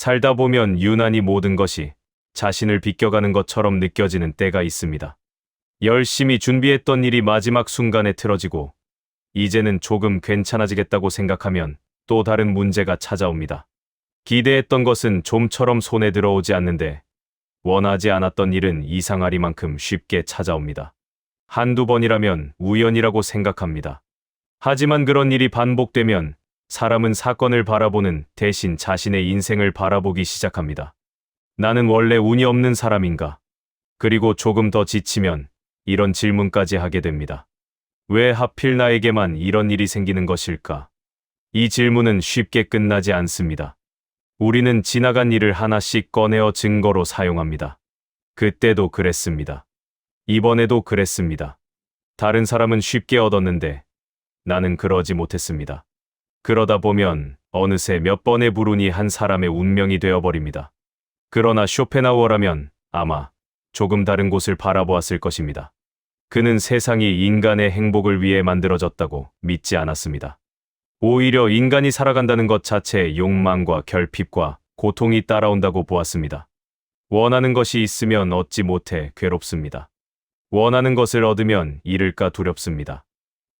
살다 보면 유난히 모든 것이 자신을 비껴가는 것처럼 느껴지는 때가 있습니다. 열심히 준비했던 일이 마지막 순간에 틀어지고 이제는 조금 괜찮아지겠다고 생각하면 또 다른 문제가 찾아옵니다. 기대했던 것은 좀처럼 손에 들어오지 않는데 원하지 않았던 일은 이상하리만큼 쉽게 찾아옵니다. 한두 번이라면 우연이라고 생각합니다. 하지만 그런 일이 반복되면 사람은 사건을 바라보는 대신 자신의 인생을 바라보기 시작합니다. 나는 원래 운이 없는 사람인가? 그리고 조금 더 지치면 이런 질문까지 하게 됩니다. 왜 하필 나에게만 이런 일이 생기는 것일까? 이 질문은 쉽게 끝나지 않습니다. 우리는 지나간 일을 하나씩 꺼내어 증거로 사용합니다. 그때도 그랬습니다. 이번에도 그랬습니다. 다른 사람은 쉽게 얻었는데 나는 그러지 못했습니다. 그러다 보면 어느새 몇 번의 불운이 한 사람의 운명이 되어버립니다. 그러나 쇼펜하우어라면 아마 조금 다른 곳을 바라보았을 것입니다. 그는 세상이 인간의 행복을 위해 만들어졌다고 믿지 않았습니다. 오히려 인간이 살아간다는 것 자체에 욕망과 결핍과 고통이 따라온다고 보았습니다. 원하는 것이 있으면 얻지 못해 괴롭습니다. 원하는 것을 얻으면 잃을까 두렵습니다.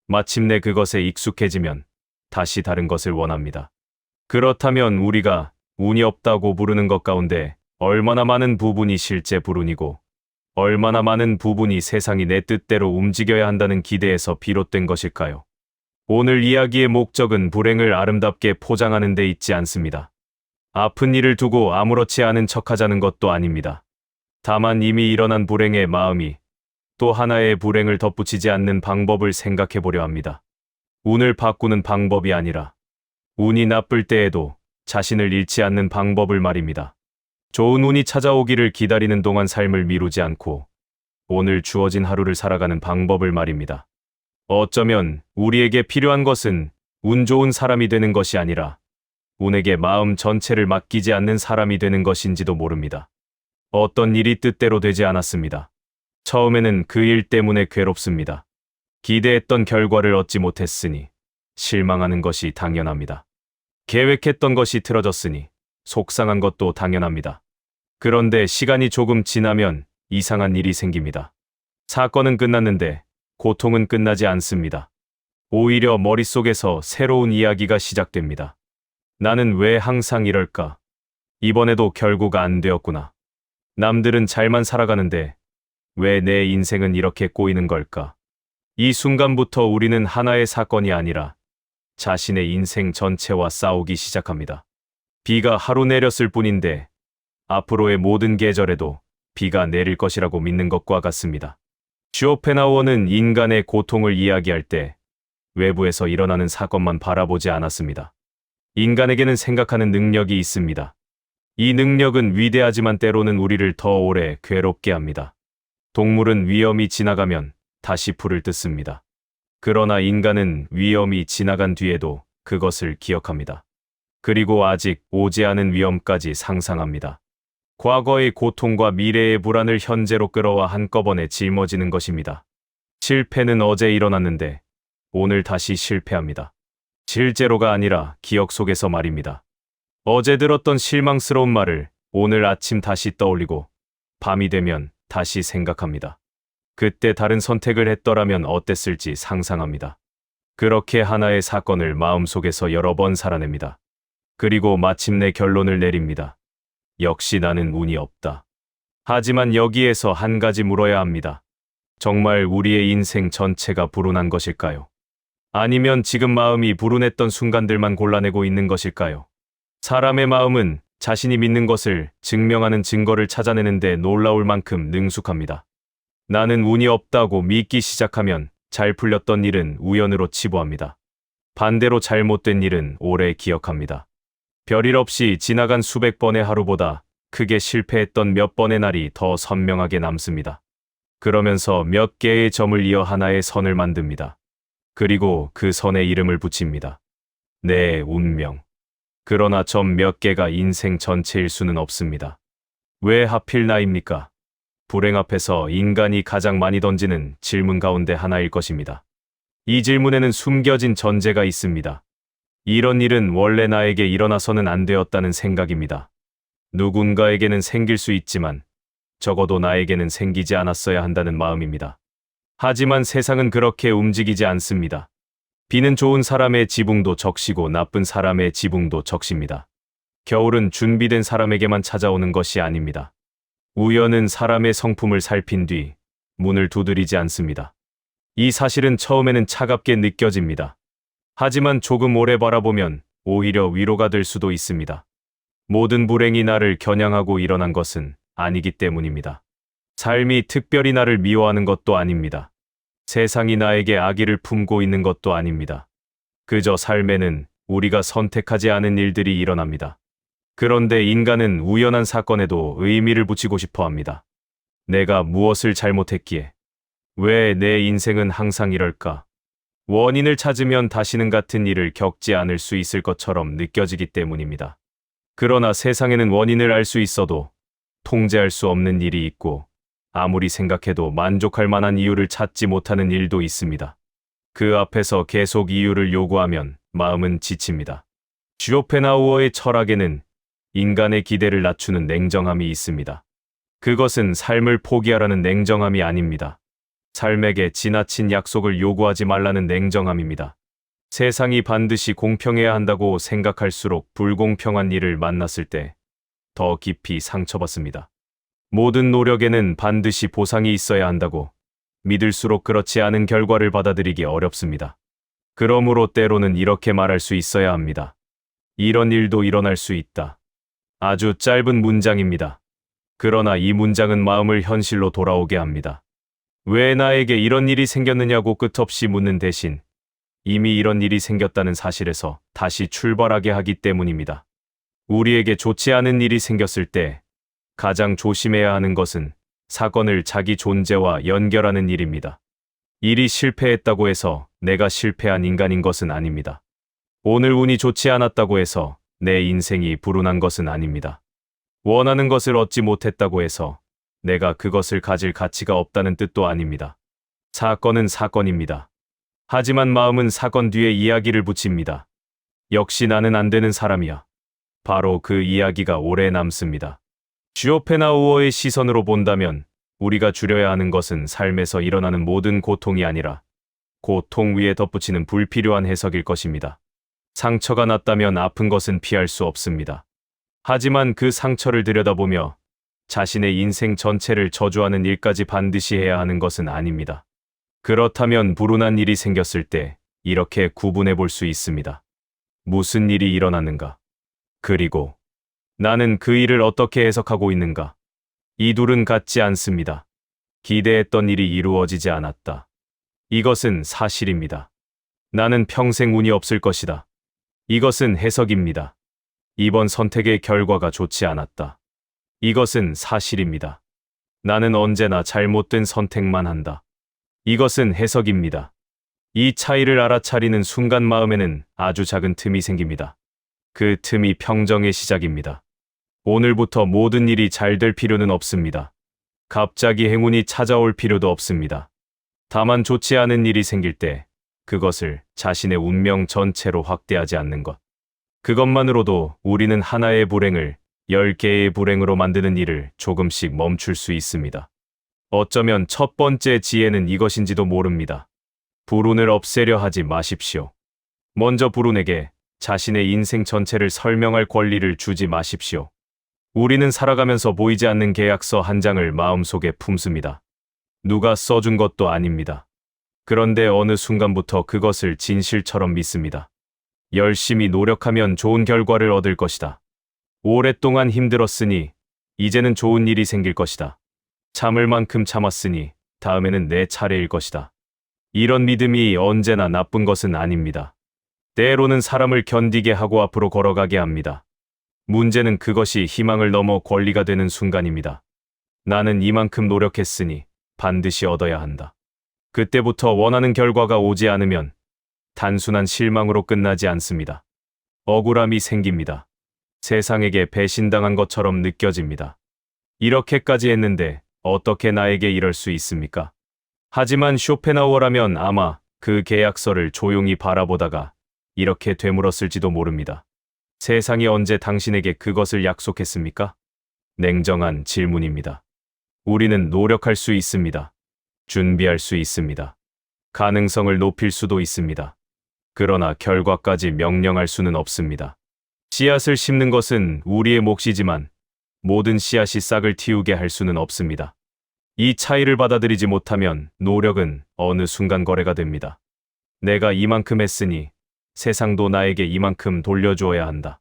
마침내 그것에 익숙해지면 다시 다른 것을 원합니다. 그렇다면 우리가 운이 없다고 부르는 것 가운데 얼마나 많은 부분이 실제 불운이고 얼마나 많은 부분이 세상이 내 뜻대로 움직여야 한다는 기대에서 비롯된 것일까요? 오늘 이야기의 목적은 불행을 아름답게 포장하는 데 있지 않습니다. 아픈 일을 두고 아무렇지 않은 척하자는 것도 아닙니다. 다만 이미 일어난 불행의 마음이 또 하나의 불행을 덧붙이지 않는 방법을 생각해 보려 합니다. 운을 바꾸는 방법이 아니라 운이 나쁠 때에도 자신을 잃지 않는 방법을 말입니다. 좋은 운이 찾아오기를 기다리는 동안 삶을 미루지 않고 오늘 주어진 하루를 살아가는 방법을 말입니다. 어쩌면 우리에게 필요한 것은 운 좋은 사람이 되는 것이 아니라 운에게 마음 전체를 맡기지 않는 사람이 되는 것인지도 모릅니다. 어떤 일이 뜻대로 되지 않았습니다. 처음에는 그 일 때문에 괴롭습니다. 기대했던 결과를 얻지 못했으니 실망하는 것이 당연합니다. 계획했던 것이 틀어졌으니 속상한 것도 당연합니다. 그런데 시간이 조금 지나면 이상한 일이 생깁니다. 사건은 끝났는데 고통은 끝나지 않습니다. 오히려 머릿속에서 새로운 이야기가 시작됩니다. 나는 왜 항상 이럴까? 이번에도 결국 안 되었구나. 남들은 잘만 살아가는데 왜 내 인생은 이렇게 꼬이는 걸까? 이 순간부터 우리는 하나의 사건이 아니라 자신의 인생 전체와 싸우기 시작합니다. 비가 하루 내렸을 뿐인데 앞으로의 모든 계절에도 비가 내릴 것이라고 믿는 것과 같습니다. 쇼펜하우어는 인간의 고통을 이야기할 때 외부에서 일어나는 사건만 바라보지 않았습니다. 인간에게는 생각하는 능력이 있습니다. 이 능력은 위대하지만 때로는 우리를 더 오래 괴롭게 합니다. 동물은 위험이 지나가면 다시 풀을 뜯습니다. 그러나 인간은 위험이 지나간 뒤에도 그것을 기억합니다. 그리고 아직 오지 않은 위험까지 상상합니다. 과거의 고통과 미래의 불안을 현재로 끌어와 한꺼번에 짊어지는 것입니다. 실패는 어제 일어났는데 오늘 다시 실패합니다. 실제로가 아니라 기억 속에서 말입니다. 어제 들었던 실망스러운 말을 오늘 아침 다시 떠올리고 밤이 되면 다시 생각합니다. 그때 다른 선택을 했더라면 어땠을지 상상합니다. 그렇게 하나의 사건을 마음속에서 여러 번 살아냅니다. 그리고 마침내 결론을 내립니다. 역시 나는 운이 없다. 하지만 여기에서 한 가지 물어야 합니다. 정말 우리의 인생 전체가 불운한 것일까요? 아니면 지금 마음이 불운했던 순간들만 골라내고 있는 것일까요? 사람의 마음은 자신이 믿는 것을 증명하는 증거를 찾아내는데 놀라울 만큼 능숙합니다. 나는 운이 없다고 믿기 시작하면 잘 풀렸던 일은 우연으로 치부합니다. 반대로 잘못된 일은 오래 기억합니다. 별일 없이 지나간 수백 번의 하루보다 크게 실패했던 몇 번의 날이 더 선명하게 남습니다. 그러면서 몇 개의 점을 이어 하나의 선을 만듭니다. 그리고 그 선에 이름을 붙입니다. 내 운명. 그러나 점 몇 개가 인생 전체일 수는 없습니다. 왜 하필 나입니까? 불행 앞에서 인간이 가장 많이 던지는 질문 가운데 하나일 것입니다. 이 질문에는 숨겨진 전제가 있습니다. 이런 일은 원래 나에게 일어나서는 안 되었다는 생각입니다. 누군가에게는 생길 수 있지만 적어도 나에게는 생기지 않았어야 한다는 마음입니다. 하지만 세상은 그렇게 움직이지 않습니다. 비는 좋은 사람의 지붕도 적시고 나쁜 사람의 지붕도 적십니다. 겨울은 준비된 사람에게만 찾아오는 것이 아닙니다. 우연은 사람의 성품을 살핀 뒤 문을 두드리지 않습니다. 이 사실은 처음에는 차갑게 느껴집니다. 하지만 조금 오래 바라보면 오히려 위로가 될 수도 있습니다. 모든 불행이 나를 겨냥하고 일어난 것은 아니기 때문입니다. 삶이 특별히 나를 미워하는 것도 아닙니다. 세상이 나에게 악의를 품고 있는 것도 아닙니다. 그저 삶에는 우리가 선택하지 않은 일들이 일어납니다. 그런데 인간은 우연한 사건에도 의미를 붙이고 싶어 합니다. 내가 무엇을 잘못했기에? 왜 내 인생은 항상 이럴까? 원인을 찾으면 다시는 같은 일을 겪지 않을 수 있을 것처럼 느껴지기 때문입니다. 그러나 세상에는 원인을 알 수 있어도 통제할 수 없는 일이 있고 아무리 생각해도 만족할 만한 이유를 찾지 못하는 일도 있습니다. 그 앞에서 계속 이유를 요구하면 마음은 지칩니다. 쇼펜하우어의 철학에는 인간의 기대를 낮추는 냉정함이 있습니다. 그것은 삶을 포기하라는 냉정함이 아닙니다. 삶에게 지나친 약속을 요구하지 말라는 냉정함입니다. 세상이 반드시 공평해야 한다고 생각할수록 불공평한 일을 만났을 때 더 깊이 상처받습니다. 모든 노력에는 반드시 보상이 있어야 한다고 믿을수록 그렇지 않은 결과를 받아들이기 어렵습니다. 그러므로 때로는 이렇게 말할 수 있어야 합니다. 이런 일도 일어날 수 있다. 아주 짧은 문장입니다. 그러나 이 문장은 마음을 현실로 돌아오게 합니다. 왜 나에게 이런 일이 생겼느냐고 끝없이 묻는 대신 이미 이런 일이 생겼다는 사실에서 다시 출발하게 하기 때문입니다. 우리에게 좋지 않은 일이 생겼을 때 가장 조심해야 하는 것은 사건을 자기 존재와 연결하는 일입니다. 일이 실패했다고 해서 내가 실패한 인간인 것은 아닙니다. 오늘 운이 좋지 않았다고 해서 내 인생이 불운한 것은 아닙니다. 원하는 것을 얻지 못했다고 해서 내가 그것을 가질 가치가 없다는 뜻도 아닙니다. 사건은 사건입니다. 하지만 마음은 사건 뒤에 이야기를 붙입니다. 역시 나는 안 되는 사람이야. 바로 그 이야기가 오래 남습니다. 쇼펜하우어의 시선으로 본다면 우리가 줄여야 하는 것은 삶에서 일어나는 모든 고통이 아니라 고통 위에 덧붙이는 불필요한 해석일 것입니다. 상처가 났다면 아픈 것은 피할 수 없습니다. 하지만 그 상처를 들여다보며 자신의 인생 전체를 저주하는 일까지 반드시 해야 하는 것은 아닙니다. 그렇다면 불운한 일이 생겼을 때 이렇게 구분해 볼 수 있습니다. 무슨 일이 일어났는가? 그리고 나는 그 일을 어떻게 해석하고 있는가? 이 둘은 같지 않습니다. 기대했던 일이 이루어지지 않았다. 이것은 사실입니다. 나는 평생 운이 없을 것이다. 이것은 해석입니다. 이번 선택의 결과가 좋지 않았다. 이것은 사실입니다. 나는 언제나 잘못된 선택만 한다. 이것은 해석입니다. 이 차이를 알아차리는 순간 마음에는 아주 작은 틈이 생깁니다. 그 틈이 평정의 시작입니다. 오늘부터 모든 일이 잘 될 필요는 없습니다. 갑자기 행운이 찾아올 필요도 없습니다. 다만 좋지 않은 일이 생길 때 그것을 자신의 운명 전체로 확대하지 않는 것. 그것만으로도 우리는 하나의 불행을 10개의 불행으로 만드는 일을 조금씩 멈출 수 있습니다. 어쩌면 첫 번째 지혜는 이것인지도 모릅니다. 불운을 없애려 하지 마십시오. 먼저 불운에게 자신의 인생 전체를 설명할 권리를 주지 마십시오. 우리는 살아가면서 보이지 않는 계약서 한 장을 마음속에 품습니다. 누가 써준 것도 아닙니다. 그런데 어느 순간부터 그것을 진실처럼 믿습니다. 열심히 노력하면 좋은 결과를 얻을 것이다. 오랫동안 힘들었으니 이제는 좋은 일이 생길 것이다. 참을 만큼 참았으니 다음에는 내 차례일 것이다. 이런 믿음이 언제나 나쁜 것은 아닙니다. 때로는 사람을 견디게 하고 앞으로 걸어가게 합니다. 문제는 그것이 희망을 넘어 권리가 되는 순간입니다. 나는 이만큼 노력했으니 반드시 얻어야 한다. 그때부터 원하는 결과가 오지 않으면 단순한 실망으로 끝나지 않습니다. 억울함이 생깁니다. 세상에게 배신당한 것처럼 느껴집니다. 이렇게까지 했는데 어떻게 나에게 이럴 수 있습니까? 하지만 쇼펜하우어라면 아마 그 계약서를 조용히 바라보다가 이렇게 되물었을지도 모릅니다. 세상이 언제 당신에게 그것을 약속했습니까? 냉정한 질문입니다. 우리는 노력할 수 있습니다. 준비할 수 있습니다. 가능성을 높일 수도 있습니다. 그러나 결과까지 명령할 수는 없습니다. 씨앗을 심는 것은 우리의 몫이지만 모든 씨앗이 싹을 틔우게 할 수는 없습니다. 이 차이를 받아들이지 못하면 노력은 어느 순간 거래가 됩니다. 내가 이만큼 했으니 세상도 나에게 이만큼 돌려주어야 한다.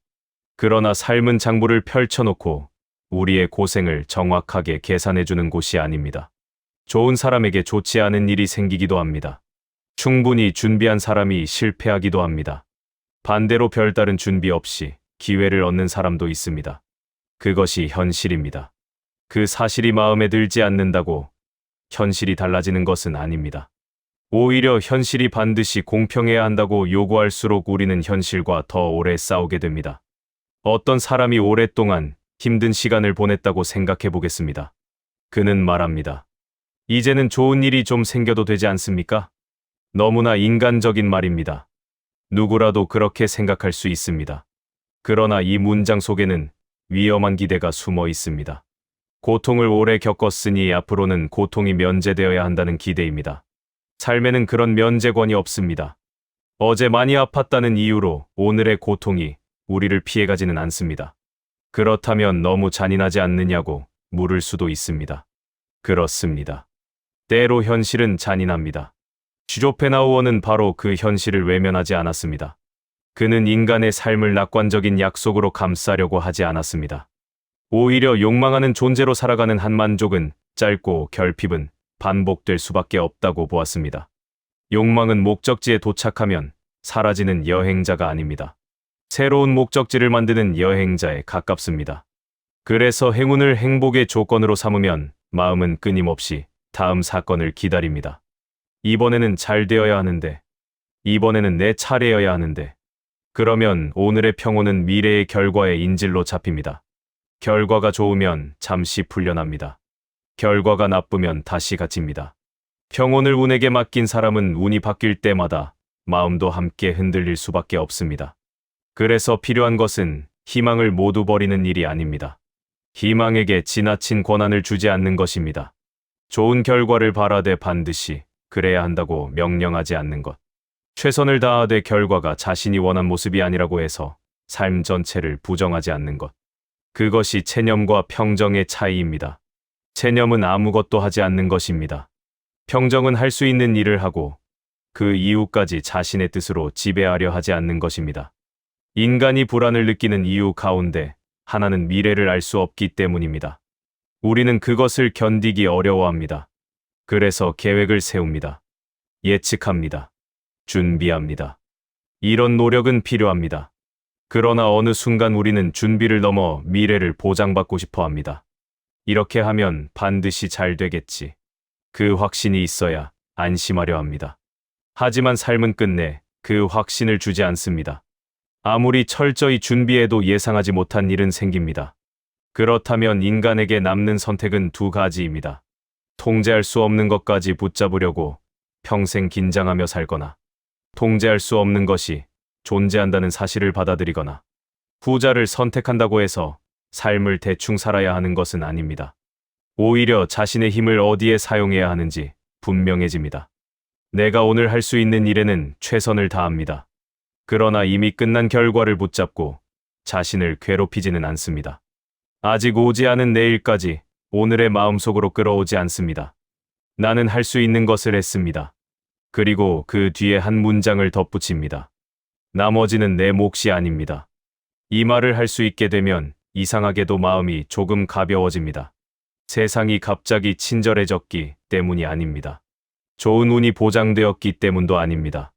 그러나 삶은 장부를 펼쳐놓고 우리의 고생을 정확하게 계산해주는 곳이 아닙니다. 좋은 사람에게 좋지 않은 일이 생기기도 합니다. 충분히 준비한 사람이 실패하기도 합니다. 반대로 별다른 준비 없이 기회를 얻는 사람도 있습니다. 그것이 현실입니다. 그 사실이 마음에 들지 않는다고 현실이 달라지는 것은 아닙니다. 오히려 현실이 반드시 공평해야 한다고 요구할수록 우리는 현실과 더 오래 싸우게 됩니다. 어떤 사람이 오랫동안 힘든 시간을 보냈다고 생각해 보겠습니다. 그는 말합니다. 이제는 좋은 일이 좀 생겨도 되지 않습니까? 너무나 인간적인 말입니다. 누구라도 그렇게 생각할 수 있습니다. 그러나 이 문장 속에는 위험한 기대가 숨어 있습니다. 고통을 오래 겪었으니 앞으로는 고통이 면제되어야 한다는 기대입니다. 삶에는 그런 면제권이 없습니다. 어제 많이 아팠다는 이유로 오늘의 고통이 우리를 피해가지는 않습니다. 그렇다면 너무 잔인하지 않느냐고 물을 수도 있습니다. 그렇습니다. 때로 현실은 잔인합니다. 쇼펜하우어는 바로 그 현실을 외면하지 않았습니다. 그는 인간의 삶을 낙관적인 약속으로 감싸려고 하지 않았습니다. 오히려 욕망하는 존재로 살아가는 한만족은 짧고 결핍은 반복될 수밖에 없다고 보았습니다. 욕망은 목적지에 도착하면 사라지는 여행자가 아닙니다. 새로운 목적지를 만드는 여행자에 가깝습니다. 그래서 행운을 행복의 조건으로 삼으면 마음은 끊임없이 다음 사건을 기다립니다. 이번에는 잘 되어야 하는데, 이번에는 내 차례여야 하는데, 그러면 오늘의 평온은 미래의 결과의 인질로 잡힙니다. 결과가 좋으면 잠시 풀려납니다. 결과가 나쁘면 다시 갇힙니다. 평온을 운에게 맡긴 사람은 운이 바뀔 때마다 마음도 함께 흔들릴 수밖에 없습니다. 그래서 필요한 것은 희망을 모두 버리는 일이 아닙니다. 희망에게 지나친 권한을 주지 않는 것입니다. 좋은 결과를 바라되 반드시 그래야 한다고 명령하지 않는 것. 최선을 다하되 결과가 자신이 원한 모습이 아니라고 해서 삶 전체를 부정하지 않는 것. 그것이 체념과 평정의 차이입니다. 체념은 아무것도 하지 않는 것입니다. 평정은 할 수 있는 일을 하고 그 이유까지 자신의 뜻으로 지배하려 하지 않는 것입니다. 인간이 불안을 느끼는 이유 가운데 하나는 미래를 알 수 없기 때문입니다. 우리는 그것을 견디기 어려워합니다. 그래서 계획을 세웁니다. 예측합니다. 준비합니다. 이런 노력은 필요합니다. 그러나 어느 순간 우리는 준비를 넘어 미래를 보장받고 싶어 합니다. 이렇게 하면 반드시 잘 되겠지. 그 확신이 있어야 안심하려 합니다. 하지만 삶은 끝내 그 확신을 주지 않습니다. 아무리 철저히 준비해도 예상하지 못한 일은 생깁니다. 그렇다면 인간에게 남는 선택은 두 가지입니다. 통제할 수 없는 것까지 붙잡으려고 평생 긴장하며 살거나, 통제할 수 없는 것이 존재한다는 사실을 받아들이거나, 후자를 선택한다고 해서 삶을 대충 살아야 하는 것은 아닙니다. 오히려 자신의 힘을 어디에 사용해야 하는지 분명해집니다. 내가 오늘 할 수 있는 일에는 최선을 다합니다. 그러나 이미 끝난 결과를 붙잡고 자신을 괴롭히지는 않습니다. 아직 오지 않은 내일까지 오늘의 마음속으로 끌어오지 않습니다. 나는 할 수 있는 것을 했습니다. 그리고 그 뒤에 한 문장을 덧붙입니다. 나머지는 내 몫이 아닙니다. 이 말을 할 수 있게 되면 이상하게도 마음이 조금 가벼워집니다. 세상이 갑자기 친절해졌기 때문이 아닙니다. 좋은 운이 보장되었기 때문도 아닙니다.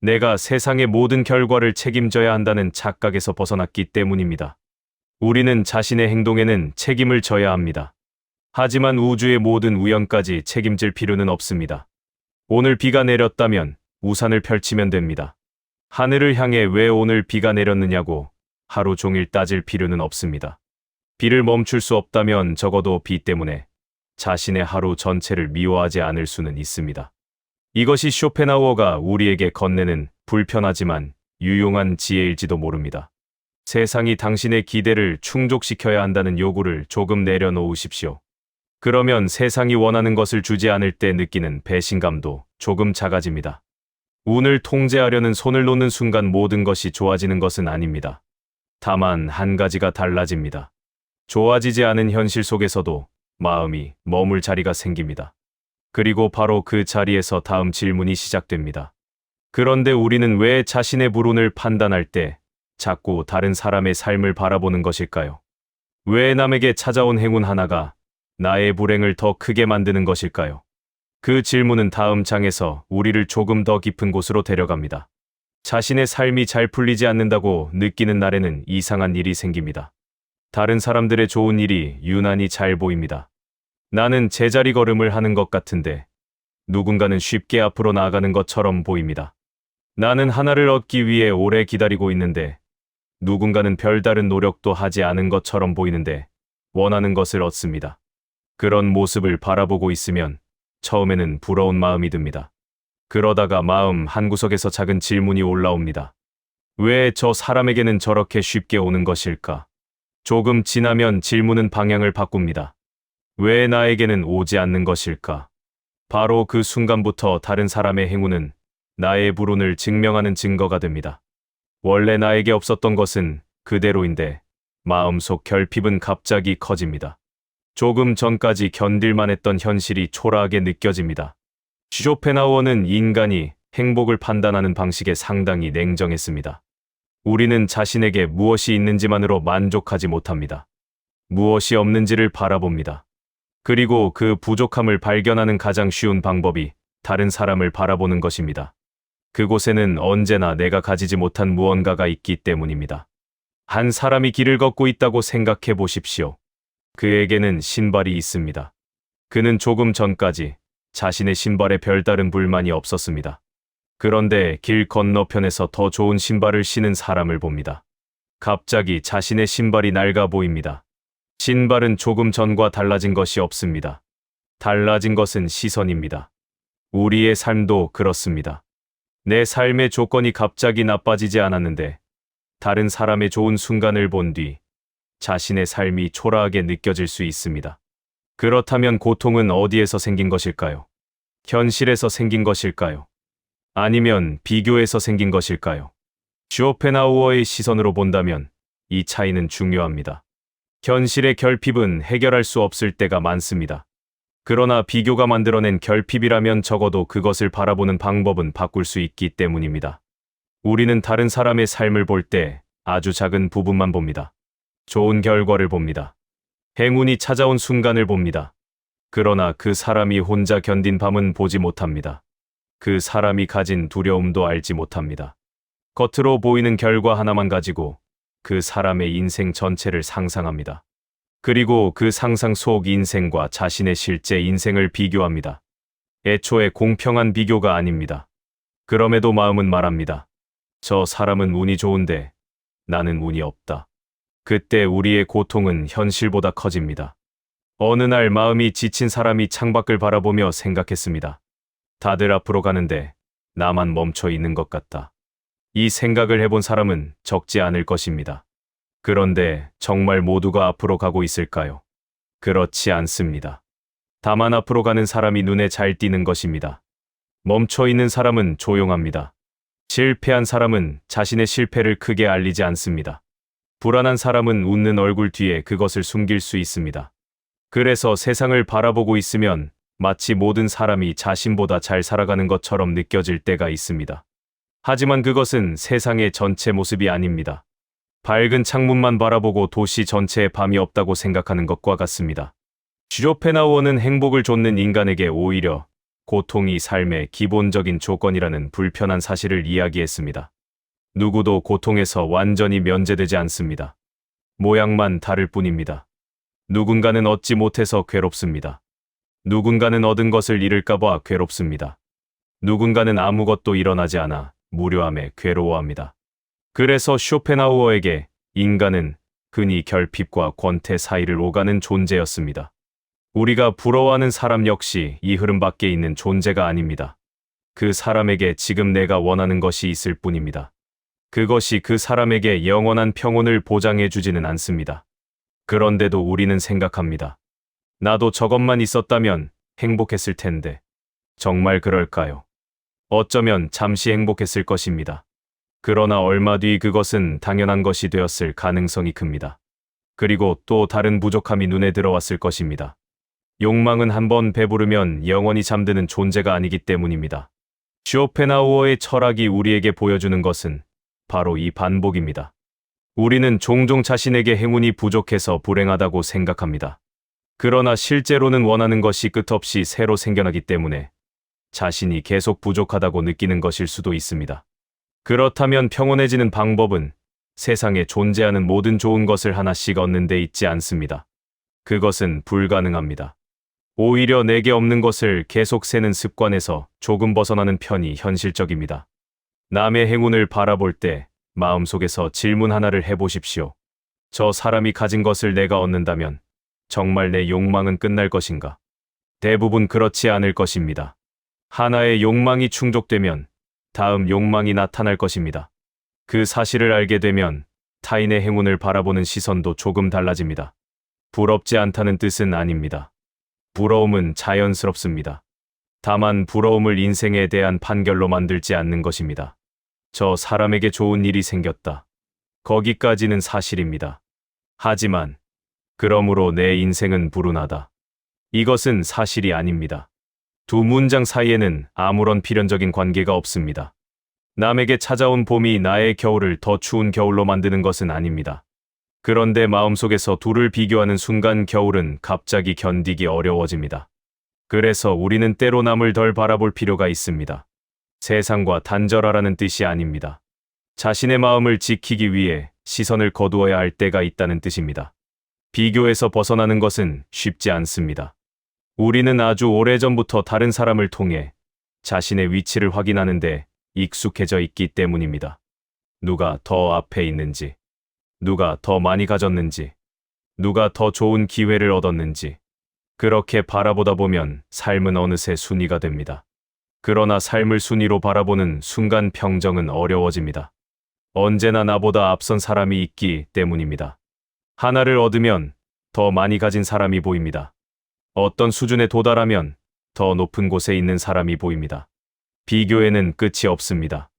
내가 세상의 모든 결과를 책임져야 한다는 착각에서 벗어났기 때문입니다. 우리는 자신의 행동에는 책임을 져야 합니다. 하지만 우주의 모든 우연까지 책임질 필요는 없습니다. 오늘 비가 내렸다면 우산을 펼치면 됩니다. 하늘을 향해 왜 오늘 비가 내렸느냐고 하루 종일 따질 필요는 없습니다. 비를 멈출 수 없다면 적어도 비 때문에 자신의 하루 전체를 미워하지 않을 수는 있습니다. 이것이 쇼펜하우어가 우리에게 건네는 불편하지만 유용한 지혜일지도 모릅니다. 세상이 당신의 기대를 충족시켜야 한다는 요구를 조금 내려놓으십시오. 그러면 세상이 원하는 것을 주지 않을 때 느끼는 배신감도 조금 작아집니다. 운을 통제하려는 손을 놓는 순간 모든 것이 좋아지는 것은 아닙니다. 다만 한 가지가 달라집니다. 좋아지지 않은 현실 속에서도 마음이 머물 자리가 생깁니다. 그리고 바로 그 자리에서 다음 질문이 시작됩니다. 그런데 우리는 왜 자신의 불운을 판단할 때 자꾸 다른 사람의 삶을 바라보는 것일까요? 왜 남에게 찾아온 행운 하나가 나의 불행을 더 크게 만드는 것일까요? 그 질문은 다음 장에서 우리를 조금 더 깊은 곳으로 데려갑니다. 자신의 삶이 잘 풀리지 않는다고 느끼는 날에는 이상한 일이 생깁니다. 다른 사람들의 좋은 일이 유난히 잘 보입니다. 나는 제자리 걸음을 하는 것 같은데 누군가는 쉽게 앞으로 나아가는 것처럼 보입니다. 나는 하나를 얻기 위해 오래 기다리고 있는데 누군가는 별다른 노력도 하지 않은 것처럼 보이는데 원하는 것을 얻습니다. 그런 모습을 바라보고 있으면 처음에는 부러운 마음이 듭니다. 그러다가 마음 한구석에서 작은 질문이 올라옵니다. 왜 저 사람에게는 저렇게 쉽게 오는 것일까? 조금 지나면 질문은 방향을 바꿉니다. 왜 나에게는 오지 않는 것일까? 바로 그 순간부터 다른 사람의 행운은 나의 불운을 증명하는 증거가 됩니다. 원래 나에게 없었던 것은 그대로인데 마음속 결핍은 갑자기 커집니다. 조금 전까지 견딜만 했던 현실이 초라하게 느껴집니다. 쇼펜하우어는 인간이 행복을 판단하는 방식에 상당히 냉정했습니다. 우리는 자신에게 무엇이 있는지만으로 만족하지 못합니다. 무엇이 없는지를 바라봅니다. 그리고 그 부족함을 발견하는 가장 쉬운 방법이 다른 사람을 바라보는 것입니다. 그곳에는 언제나 내가 가지지 못한 무언가가 있기 때문입니다. 한 사람이 길을 걷고 있다고 생각해 보십시오. 그에게는 신발이 있습니다. 그는 조금 전까지 자신의 신발에 별다른 불만이 없었습니다. 그런데 길 건너편에서 더 좋은 신발을 신은 사람을 봅니다. 갑자기 자신의 신발이 낡아 보입니다. 신발은 조금 전과 달라진 것이 없습니다. 달라진 것은 시선입니다. 우리의 삶도 그렇습니다. 내 삶의 조건이 갑자기 나빠지지 않았는데 다른 사람의 좋은 순간을 본 뒤 자신의 삶이 초라하게 느껴질 수 있습니다. 그렇다면 고통은 어디에서 생긴 것일까요? 현실에서 생긴 것일까요? 아니면 비교에서 생긴 것일까요? 쇼펜하우어의 시선으로 본다면 이 차이는 중요합니다. 현실의 결핍은 해결할 수 없을 때가 많습니다. 그러나 비교가 만들어낸 결핍이라면 적어도 그것을 바라보는 방법은 바꿀 수 있기 때문입니다. 우리는 다른 사람의 삶을 볼 때 아주 작은 부분만 봅니다. 좋은 결과를 봅니다. 행운이 찾아온 순간을 봅니다. 그러나 그 사람이 혼자 견딘 밤은 보지 못합니다. 그 사람이 가진 두려움도 알지 못합니다. 겉으로 보이는 결과 하나만 가지고 그 사람의 인생 전체를 상상합니다. 그리고 그 상상 속 인생과 자신의 실제 인생을 비교합니다. 애초에 공평한 비교가 아닙니다. 그럼에도 마음은 말합니다. 저 사람은 운이 좋은데 나는 운이 없다. 그때 우리의 고통은 현실보다 커집니다. 어느 날 마음이 지친 사람이 창밖을 바라보며 생각했습니다. 다들 앞으로 가는데 나만 멈춰 있는 것 같다. 이 생각을 해본 사람은 적지 않을 것입니다. 그런데 정말 모두가 앞으로 가고 있을까요? 그렇지 않습니다. 다만 앞으로 가는 사람이 눈에 잘 띄는 것입니다. 멈춰 있는 사람은 조용합니다. 실패한 사람은 자신의 실패를 크게 알리지 않습니다. 불안한 사람은 웃는 얼굴 뒤에 그것을 숨길 수 있습니다. 그래서 세상을 바라보고 있으면 마치 모든 사람이 자신보다 잘 살아가는 것처럼 느껴질 때가 있습니다. 하지만 그것은 세상의 전체 모습이 아닙니다. 밝은 창문만 바라보고 도시 전체에 밤이 없다고 생각하는 것과 같습니다. 쇼펜하우어는 행복을 좇는 인간에게 오히려 고통이 삶의 기본적인 조건이라는 불편한 사실을 이야기했습니다. 누구도 고통에서 완전히 면제되지 않습니다. 모양만 다를 뿐입니다. 누군가는 얻지 못해서 괴롭습니다. 누군가는 얻은 것을 잃을까봐 괴롭습니다. 누군가는 아무것도 일어나지 않아 무료함에 괴로워합니다. 그래서 쇼펜하우어에게 인간은 흔히 결핍과 권태 사이를 오가는 존재였습니다. 우리가 부러워하는 사람 역시 이 흐름 밖에 있는 존재가 아닙니다. 그 사람에게 지금 내가 원하는 것이 있을 뿐입니다. 그것이 그 사람에게 영원한 평온을 보장해 주지는 않습니다. 그런데도 우리는 생각합니다. 나도 저것만 있었다면 행복했을 텐데. 정말 그럴까요? 어쩌면 잠시 행복했을 것입니다. 그러나 얼마 뒤 그것은 당연한 것이 되었을 가능성이 큽니다. 그리고 또 다른 부족함이 눈에 들어왔을 것입니다. 욕망은 한번 배부르면 영원히 잠드는 존재가 아니기 때문입니다. 쇼펜하우어의 철학이 우리에게 보여주는 것은 바로 이 반복입니다. 우리는 종종 자신에게 행운이 부족해서 불행하다고 생각합니다. 그러나 실제로는 원하는 것이 끝없이 새로 생겨나기 때문에 자신이 계속 부족하다고 느끼는 것일 수도 있습니다. 그렇다면 평온해지는 방법은 세상에 존재하는 모든 좋은 것을 하나씩 얻는 데 있지 않습니다. 그것은 불가능합니다. 오히려 내게 없는 것을 계속 세는 습관에서 조금 벗어나는 편이 현실적입니다. 남의 행운을 바라볼 때 마음속에서 질문 하나를 해보십시오. 저 사람이 가진 것을 내가 얻는다면 정말 내 욕망은 끝날 것인가? 대부분 그렇지 않을 것입니다. 하나의 욕망이 충족되면 다음 욕망이 나타날 것입니다. 그 사실을 알게 되면 타인의 행운을 바라보는 시선도 조금 달라집니다. 부럽지 않다는 뜻은 아닙니다. 부러움은 자연스럽습니다. 다만 부러움을 인생에 대한 판결로 만들지 않는 것입니다. 저 사람에게 좋은 일이 생겼다. 거기까지는 사실입니다. 하지만 그러므로 내 인생은 불운하다. 이것은 사실이 아닙니다. 두 문장 사이에는 아무런 필연적인 관계가 없습니다. 남에게 찾아온 봄이 나의 겨울을 더 추운 겨울로 만드는 것은 아닙니다. 그런데 마음속에서 둘을 비교하는 순간 겨울은 갑자기 견디기 어려워집니다. 그래서 우리는 때로 남을 덜 바라볼 필요가 있습니다. 세상과 단절하라는 뜻이 아닙니다. 자신의 마음을 지키기 위해 시선을 거두어야 할 때가 있다는 뜻입니다. 비교에서 벗어나는 것은 쉽지 않습니다. 우리는 아주 오래전부터 다른 사람을 통해 자신의 위치를 확인하는데 익숙해져 있기 때문입니다. 누가 더 앞에 있는지, 누가 더 많이 가졌는지, 누가 더 좋은 기회를 얻었는지, 그렇게 바라보다 보면 삶은 어느새 순위가 됩니다. 그러나 삶을 순위로 바라보는 순간 평정은 어려워집니다. 언제나 나보다 앞선 사람이 있기 때문입니다. 하나를 얻으면 더 많이 가진 사람이 보입니다. 어떤 수준에 도달하면 더 높은 곳에 있는 사람이 보입니다. 비교에는 끝이 없습니다.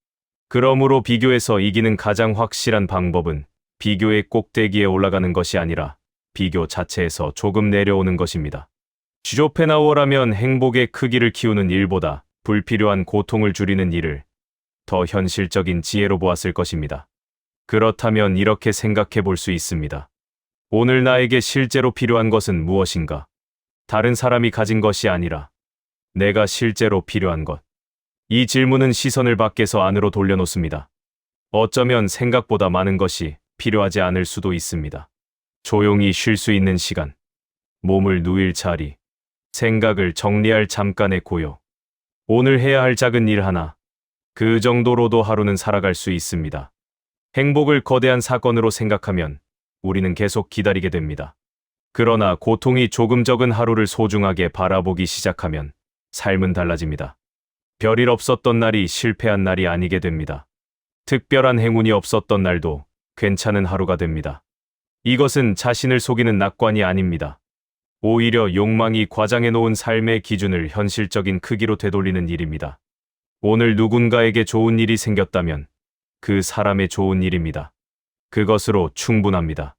그러므로 비교에서 이기는 가장 확실한 방법은 비교의 꼭대기에 올라가는 것이 아니라 비교 자체에서 조금 내려오는 것입니다. 쇼펜하우어라면 행복의 크기를 키우는 일보다 불필요한 고통을 줄이는 일을 더 현실적인 지혜로 보았을 것입니다. 그렇다면 이렇게 생각해 볼 수 있습니다. 오늘 나에게 실제로 필요한 것은 무엇인가? 다른 사람이 가진 것이 아니라 내가 실제로 필요한 것. 이 질문은 시선을 밖에서 안으로 돌려놓습니다. 어쩌면 생각보다 많은 것이 필요하지 않을 수도 있습니다. 조용히 쉴 수 있는 시간, 몸을 누일 자리, 생각을 정리할 잠깐의 고요. 오늘 해야 할 작은 일 하나, 그 정도로도 하루는 살아갈 수 있습니다. 행복을 거대한 사건으로 생각하면 우리는 계속 기다리게 됩니다. 그러나 고통이 조금 적은 하루를 소중하게 바라보기 시작하면 삶은 달라집니다. 별일 없었던 날이 실패한 날이 아니게 됩니다. 특별한 행운이 없었던 날도 괜찮은 하루가 됩니다. 이것은 자신을 속이는 낙관이 아닙니다. 오히려 욕망이 과장해 놓은 삶의 기준을 현실적인 크기로 되돌리는 일입니다. 오늘 누군가에게 좋은 일이 생겼다면 그 사람의 좋은 일입니다. 그것으로 충분합니다.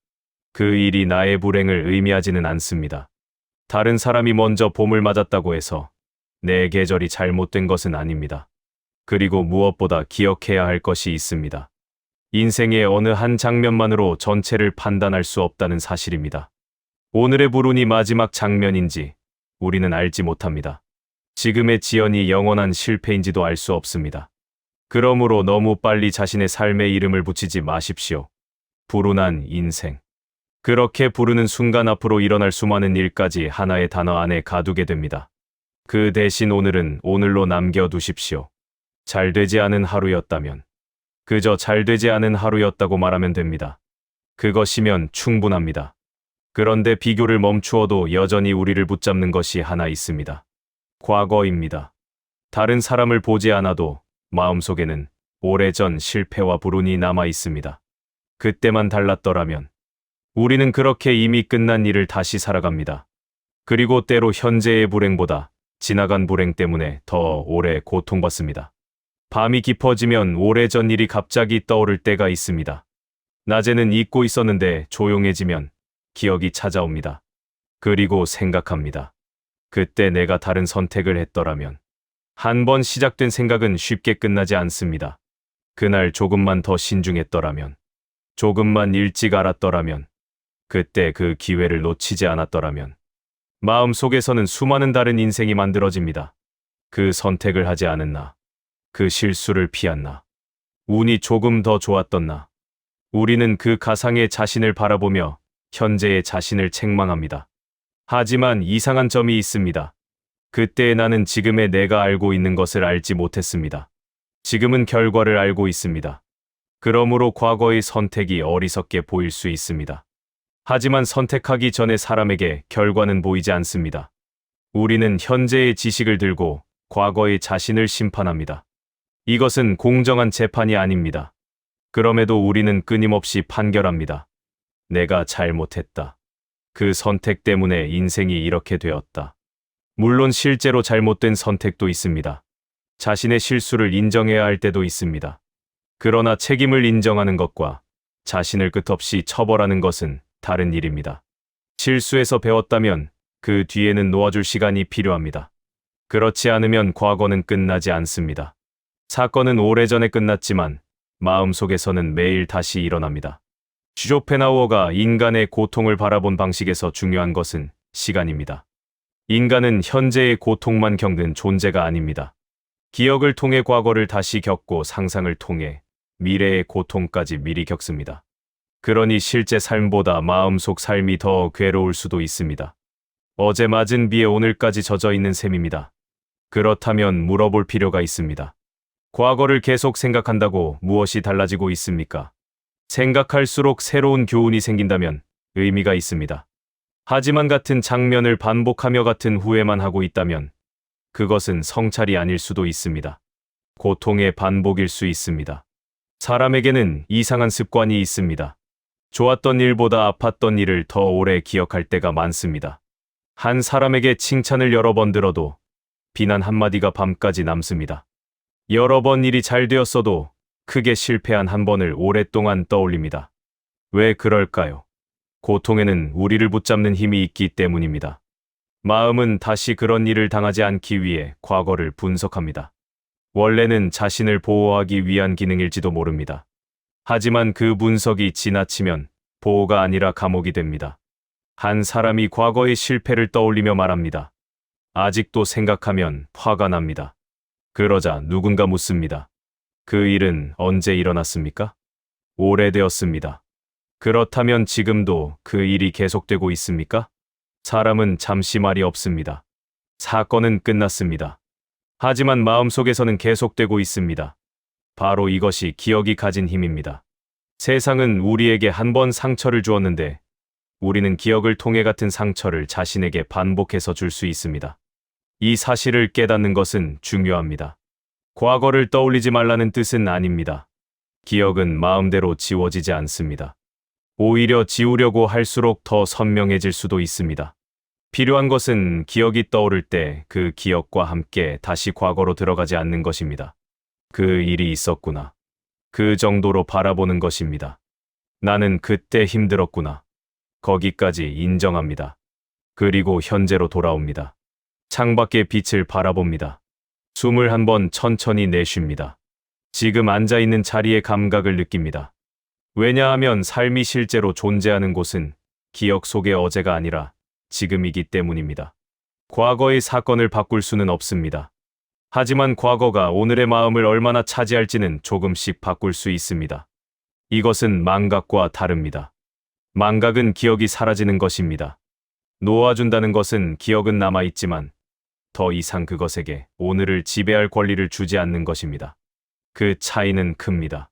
그 일이 나의 불행을 의미하지는 않습니다. 다른 사람이 먼저 봄을 맞았다고 해서 내 계절이 잘못된 것은 아닙니다. 그리고 무엇보다 기억해야 할 것이 있습니다. 인생의 어느 한 장면만으로 전체를 판단할 수 없다는 사실입니다. 오늘의 불운이 마지막 장면인지 우리는 알지 못합니다. 지금의 지연이 영원한 실패인지도 알 수 없습니다. 그러므로 너무 빨리 자신의 삶에 이름을 붙이지 마십시오. 불운한 인생. 그렇게 부르는 순간 앞으로 일어날 수많은 일까지 하나의 단어 안에 가두게 됩니다. 그 대신 오늘은 오늘로 남겨두십시오. 잘 되지 않은 하루였다면 그저 잘 되지 않은 하루였다고 말하면 됩니다. 그것이면 충분합니다. 그런데 비교를 멈추어도 여전히 우리를 붙잡는 것이 하나 있습니다. 과거입니다. 다른 사람을 보지 않아도 마음속에는 오래전 실패와 불운이 남아 있습니다. 그때만 달랐더라면 우리는 그렇게 이미 끝난 일을 다시 살아갑니다. 그리고 때로 현재의 불행보다 지나간 불행 때문에 더 오래 고통받습니다. 밤이 깊어지면 오래전 일이 갑자기 떠오를 때가 있습니다. 낮에는 잊고 있었는데 조용해지면 기억이 찾아옵니다. 그리고 생각합니다. 그때 내가 다른 선택을 했더라면. 한 번 시작된 생각은 쉽게 끝나지 않습니다. 그날 조금만 더 신중했더라면, 조금만 일찍 알았더라면, 그때 그 기회를 놓치지 않았더라면, 마음속에서는 수많은 다른 인생이 만들어집니다. 그 선택을 하지 않은 나, 그 실수를 피한 나, 운이 조금 더 좋았던 나. 우리는 그 가상의 자신을 바라보며 현재의 자신을 책망합니다. 하지만 이상한 점이 있습니다. 그때의 나는 지금의 내가 알고 있는 것을 알지 못했습니다. 지금은 결과를 알고 있습니다. 그러므로 과거의 선택이 어리석게 보일 수 있습니다. 하지만 선택하기 전에 사람에게 결과는 보이지 않습니다. 우리는 현재의 지식을 들고 과거의 자신을 심판합니다. 이것은 공정한 재판이 아닙니다. 그럼에도 우리는 끊임없이 판결합니다. 내가 잘못했다. 그 선택 때문에 인생이 이렇게 되었다. 물론 실제로 잘못된 선택도 있습니다. 자신의 실수를 인정해야 할 때도 있습니다. 그러나 책임을 인정하는 것과 자신을 끝없이 처벌하는 것은 다른 일입니다. 실수에서 배웠다면 그 뒤에는 놓아줄 시간이 필요합니다. 그렇지 않으면 과거는 끝나지 않습니다. 사건은 오래전에 끝났지만 마음속에서는 매일 다시 일어납니다. 쇼펜하우어가 인간의 고통을 바라본 방식에서 중요한 것은 시간입니다. 인간은 현재의 고통만 겪는 존재가 아닙니다. 기억을 통해 과거를 다시 겪고 상상을 통해 미래의 고통까지 미리 겪습니다. 그러니 실제 삶보다 마음속 삶이 더 괴로울 수도 있습니다. 어제 맞은 비에 오늘까지 젖어 있는 셈입니다. 그렇다면 물어볼 필요가 있습니다. 과거를 계속 생각한다고 무엇이 달라지고 있습니까? 생각할수록 새로운 교훈이 생긴다면 의미가 있습니다. 하지만 같은 장면을 반복하며 같은 후회만 하고 있다면 그것은 성찰이 아닐 수도 있습니다. 고통의 반복일 수 있습니다. 사람에게는 이상한 습관이 있습니다. 좋았던 일보다 아팠던 일을 더 오래 기억할 때가 많습니다. 한 사람에게 칭찬을 여러 번 들어도 비난 한마디가 밤까지 남습니다. 여러 번 일이 잘 되었어도 크게 실패한 한 번을 오랫동안 떠올립니다. 왜 그럴까요? 고통에는 우리를 붙잡는 힘이 있기 때문입니다. 마음은 다시 그런 일을 당하지 않기 위해 과거를 분석합니다. 원래는 자신을 보호하기 위한 기능일지도 모릅니다. 하지만 그 분석이 지나치면 보호가 아니라 감옥이 됩니다. 한 사람이 과거의 실패를 떠올리며 말합니다. 아직도 생각하면 화가 납니다. 그러자 누군가 묻습니다. 그 일은 언제 일어났습니까? 오래되었습니다. 그렇다면 지금도 그 일이 계속되고 있습니까? 사람은 잠시 말이 없습니다. 사건은 끝났습니다. 하지만 마음속에서는 계속되고 있습니다. 바로 이것이 기억이 가진 힘입니다. 세상은 우리에게 한 번 상처를 주었는데 우리는 기억을 통해 같은 상처를 자신에게 반복해서 줄 수 있습니다. 이 사실을 깨닫는 것은 중요합니다. 과거를 떠올리지 말라는 뜻은 아닙니다. 기억은 마음대로 지워지지 않습니다. 오히려 지우려고 할수록 더 선명해질 수도 있습니다. 필요한 것은 기억이 떠오를 때 그 기억과 함께 다시 과거로 들어가지 않는 것입니다. 그 일이 있었구나. 그 정도로 바라보는 것입니다. 나는 그때 힘들었구나. 거기까지 인정합니다. 그리고 현재로 돌아옵니다. 창밖의 빛을 바라봅니다. 숨을 한번 천천히 내쉽니다. 지금 앉아있는 자리의 감각을 느낍니다. 왜냐하면 삶이 실제로 존재하는 곳은 기억 속의 어제가 아니라 지금이기 때문입니다. 과거의 사건을 바꿀 수는 없습니다. 하지만 과거가 오늘의 마음을 얼마나 차지할지는 조금씩 바꿀 수 있습니다. 이것은 망각과 다릅니다. 망각은 기억이 사라지는 것입니다. 놓아준다는 것은 기억은 남아있지만 더 이상 그것에게 오늘을 지배할 권리를 주지 않는 것입니다. 그 차이는 큽니다.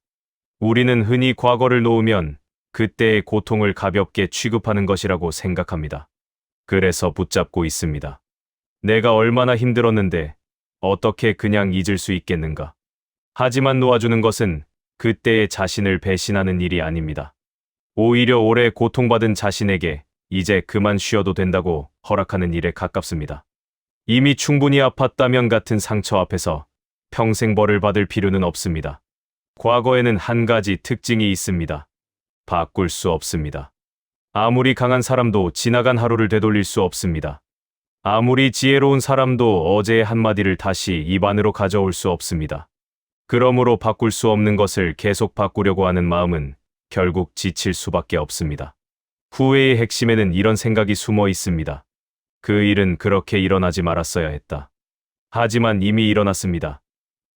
우리는 흔히 과거를 놓으면 그때의 고통을 가볍게 취급하는 것이라고 생각합니다. 그래서 붙잡고 있습니다. 내가 얼마나 힘들었는데 어떻게 그냥 잊을 수 있겠는가? 하지만 놓아주는 것은 그때의 자신을 배신하는 일이 아닙니다. 오히려 오래 고통받은 자신에게 이제 그만 쉬어도 된다고 허락하는 일에 가깝습니다. 이미 충분히 아팠다면 같은 상처 앞에서 평생 벌을 받을 필요는 없습니다. 과거에는 한 가지 특징이 있습니다. 바꿀 수 없습니다. 아무리 강한 사람도 지나간 하루를 되돌릴 수 없습니다. 아무리 지혜로운 사람도 어제의 한마디를 다시 입 안으로 가져올 수 없습니다. 그러므로 바꿀 수 없는 것을 계속 바꾸려고 하는 마음은 결국 지칠 수밖에 없습니다. 후회의 핵심에는 이런 생각이 숨어 있습니다. 그 일은 그렇게 일어나지 말았어야 했다. 하지만 이미 일어났습니다.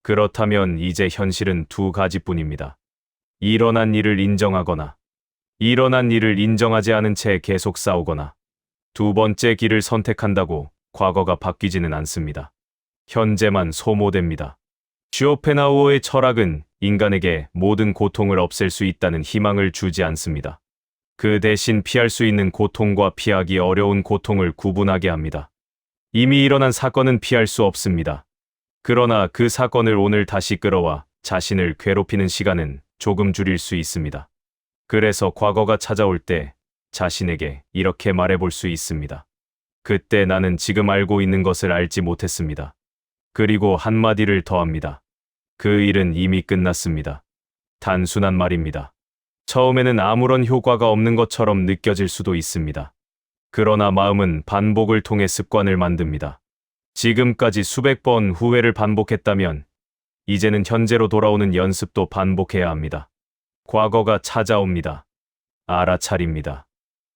그렇다면 이제 현실은 두 가지뿐입니다. 일어난 일을 인정하거나, 일어난 일을 인정하지 않은 채 계속 싸우거나, 두 번째 길을 선택한다고 과거가 바뀌지는 않습니다. 현재만 소모됩니다. 쇼펜하우어의 철학은 인간에게 모든 고통을 없앨 수 있다는 희망을 주지 않습니다. 그 대신 피할 수 있는 고통과 피하기 어려운 고통을 구분하게 합니다. 이미 일어난 사건은 피할 수 없습니다. 그러나 그 사건을 오늘 다시 끌어와 자신을 괴롭히는 시간은 조금 줄일 수 있습니다. 그래서 과거가 찾아올 때 자신에게 이렇게 말해볼 수 있습니다. 그때 나는 지금 알고 있는 것을 알지 못했습니다. 그리고 한마디를 더합니다. 그 일은 이미 끝났습니다. 단순한 말입니다. 처음에는 아무런 효과가 없는 것처럼 느껴질 수도 있습니다. 그러나 마음은 반복을 통해 습관을 만듭니다. 지금까지 수백 번 후회를 반복했다면 이제는 현재로 돌아오는 연습도 반복해야 합니다. 과거가 찾아옵니다. 알아차립니다.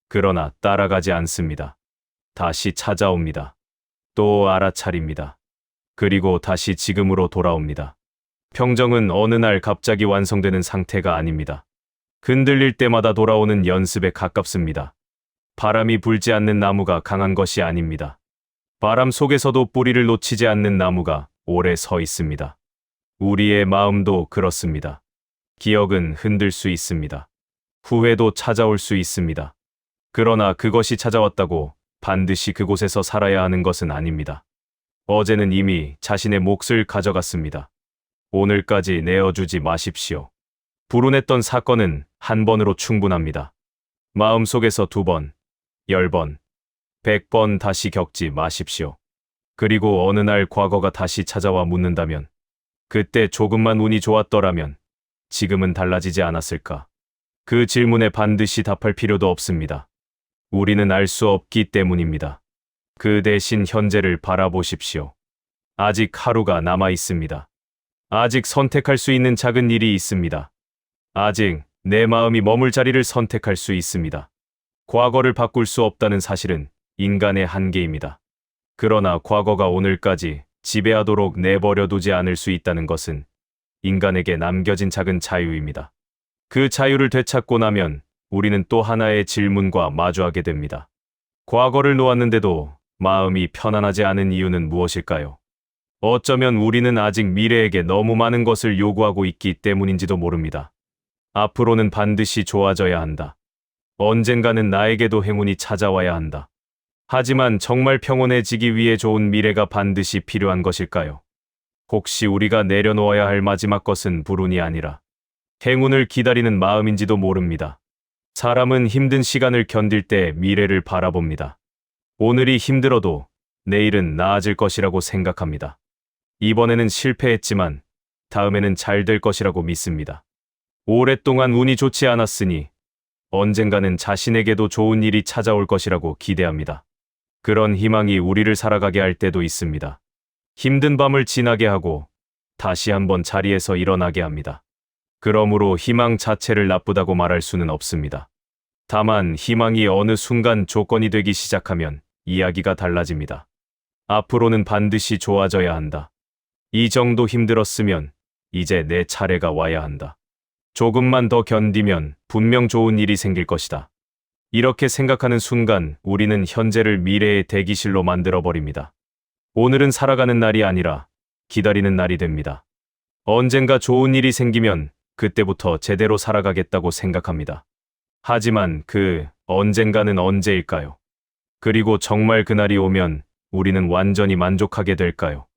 그러나 따라가지 않습니다. 다시 찾아옵니다. 또 알아차립니다. 그리고 다시 지금으로 돌아옵니다. 평정은 어느 날 갑자기 완성되는 상태가 아닙니다. 흔들릴 때마다 돌아오는 연습에 가깝습니다. 바람이 불지 않는 나무가 강한 것이 아닙니다. 바람 속에서도 뿌리를 놓치지 않는 나무가 오래 서 있습니다. 우리의 마음도 그렇습니다. 기억은 흔들 수 있습니다. 후회도 찾아올 수 있습니다. 그러나 그것이 찾아왔다고 반드시 그곳에서 살아야 하는 것은 아닙니다. 어제는 이미 자신의 몫을 가져갔습니다. 오늘까지 내어주지 마십시오. 불운했던 사건은 한 번으로 충분합니다. 마음속에서 2번, 10번, 100번 다시 겪지 마십시오. 그리고 어느 날 과거가 다시 찾아와 묻는다면, 그때 조금만 운이 좋았더라면 지금은 달라지지 않았을까? 그 질문에 반드시 답할 필요도 없습니다. 우리는 알 수 없기 때문입니다. 그 대신 현재를 바라보십시오. 아직 하루가 남아 있습니다. 아직 선택할 수 있는 작은 일이 있습니다. 아직 내 마음이 머물 자리를 선택할 수 있습니다. 과거를 바꿀 수 없다는 사실은 인간의 한계입니다. 그러나 과거가 오늘까지 지배하도록 내버려 두지 않을 수 있다는 것은 인간에게 남겨진 작은 자유입니다. 그 자유를 되찾고 나면 우리는 또 하나의 질문과 마주하게 됩니다. 과거를 놓았는데도 마음이 편안하지 않은 이유는 무엇일까요? 어쩌면 우리는 아직 미래에게 너무 많은 것을 요구하고 있기 때문인지도 모릅니다. 앞으로는 반드시 좋아져야 한다. 언젠가는 나에게도 행운이 찾아와야 한다. 하지만 정말 평온해지기 위해 좋은 미래가 반드시 필요한 것일까요? 혹시 우리가 내려놓아야 할 마지막 것은 불운이 아니라 행운을 기다리는 마음인지도 모릅니다. 사람은 힘든 시간을 견딜 때 미래를 바라봅니다. 오늘이 힘들어도 내일은 나아질 것이라고 생각합니다. 이번에는 실패했지만 다음에는 잘 될 것이라고 믿습니다. 오랫동안 운이 좋지 않았으니 언젠가는 자신에게도 좋은 일이 찾아올 것이라고 기대합니다. 그런 희망이 우리를 살아가게 할 때도 있습니다. 힘든 밤을 지나게 하고 다시 한번 자리에서 일어나게 합니다. 그러므로 희망 자체를 나쁘다고 말할 수는 없습니다. 다만 희망이 어느 순간 조건이 되기 시작하면 이야기가 달라집니다. 앞으로는 반드시 좋아져야 한다. 이 정도 힘들었으면 이제 내 차례가 와야 한다. 조금만 더 견디면 분명 좋은 일이 생길 것이다. 이렇게 생각하는 순간 우리는 현재를 미래의 대기실로 만들어버립니다. 오늘은 살아가는 날이 아니라 기다리는 날이 됩니다. 언젠가 좋은 일이 생기면 그때부터 제대로 살아가겠다고 생각합니다. 하지만 그 언젠가는 언제일까요? 그리고 정말 그날이 오면 우리는 완전히 만족하게 될까요?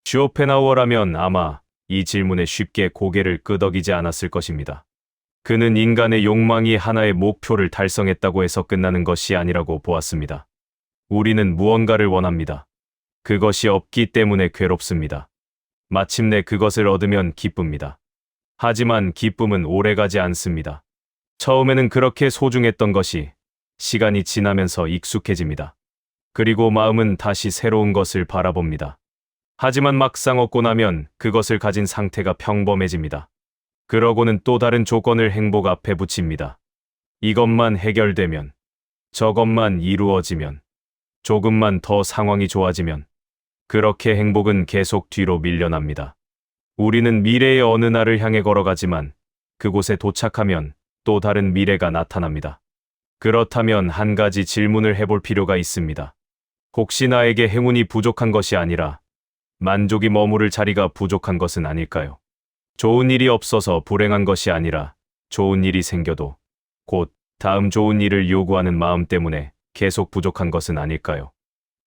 쇼펜하우어라면 아마 이 질문에 쉽게 고개를 끄덕이지 않았을 것입니다. 그는 인간의 욕망이 하나의 목표를 달성했다고 해서 끝나는 것이 아니라고 보았습니다. 우리는 무언가를 원합니다. 그것이 없기 때문에 괴롭습니다. 마침내 그것을 얻으면 기쁩니다. 하지만 기쁨은 오래가지 않습니다. 처음에는 그렇게 소중했던 것이 시간이 지나면서 익숙해집니다. 그리고 마음은 다시 새로운 것을 바라봅니다. 하지만 막상 얻고 나면 그것을 가진 상태가 평범해집니다. 그러고는 또 다른 조건을 행복 앞에 붙입니다. 이것만 해결되면, 저것만 이루어지면, 조금만 더 상황이 좋아지면, 그렇게 행복은 계속 뒤로 밀려납니다. 우리는 미래의 어느 날을 향해 걸어가지만 그곳에 도착하면 또 다른 미래가 나타납니다. 그렇다면 한 가지 질문을 해볼 필요가 있습니다. 혹시 나에게 행운이 부족한 것이 아니라 만족이 머무를 자리가 부족한 것은 아닐까요? 좋은 일이 없어서 불행한 것이 아니라 좋은 일이 생겨도 곧 다음 좋은 일을 요구하는 마음 때문에 계속 부족한 것은 아닐까요?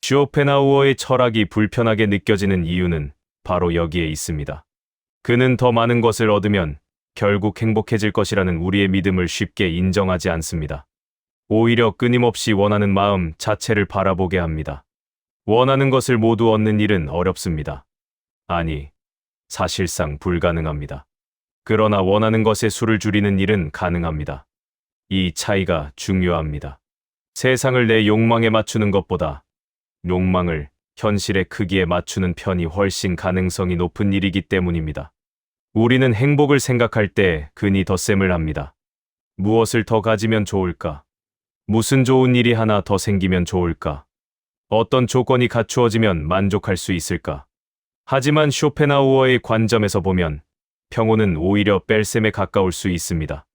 쇼펜하우어의 철학이 불편하게 느껴지는 이유는 바로 여기에 있습니다. 그는 더 많은 것을 얻으면 결국 행복해질 것이라는 우리의 믿음을 쉽게 인정하지 않습니다. 오히려 끊임없이 원하는 마음 자체를 바라보게 합니다. 원하는 것을 모두 얻는 일은 어렵습니다. 아니, 사실상 불가능합니다. 그러나 원하는 것의 수를 줄이는 일은 가능합니다. 이 차이가 중요합니다. 세상을 내 욕망에 맞추는 것보다 욕망을 현실의 크기에 맞추는 편이 훨씬 가능성이 높은 일이기 때문입니다. 우리는 행복을 생각할 때 괜히 덧셈을 합니다. 무엇을 더 가지면 좋을까? 무슨 좋은 일이 하나 더 생기면 좋을까? 어떤 조건이 갖추어지면 만족할 수 있을까? 하지만 쇼펜하우어의 관점에서 보면 평온은 오히려 뺄셈에 가까울 수 있습니다.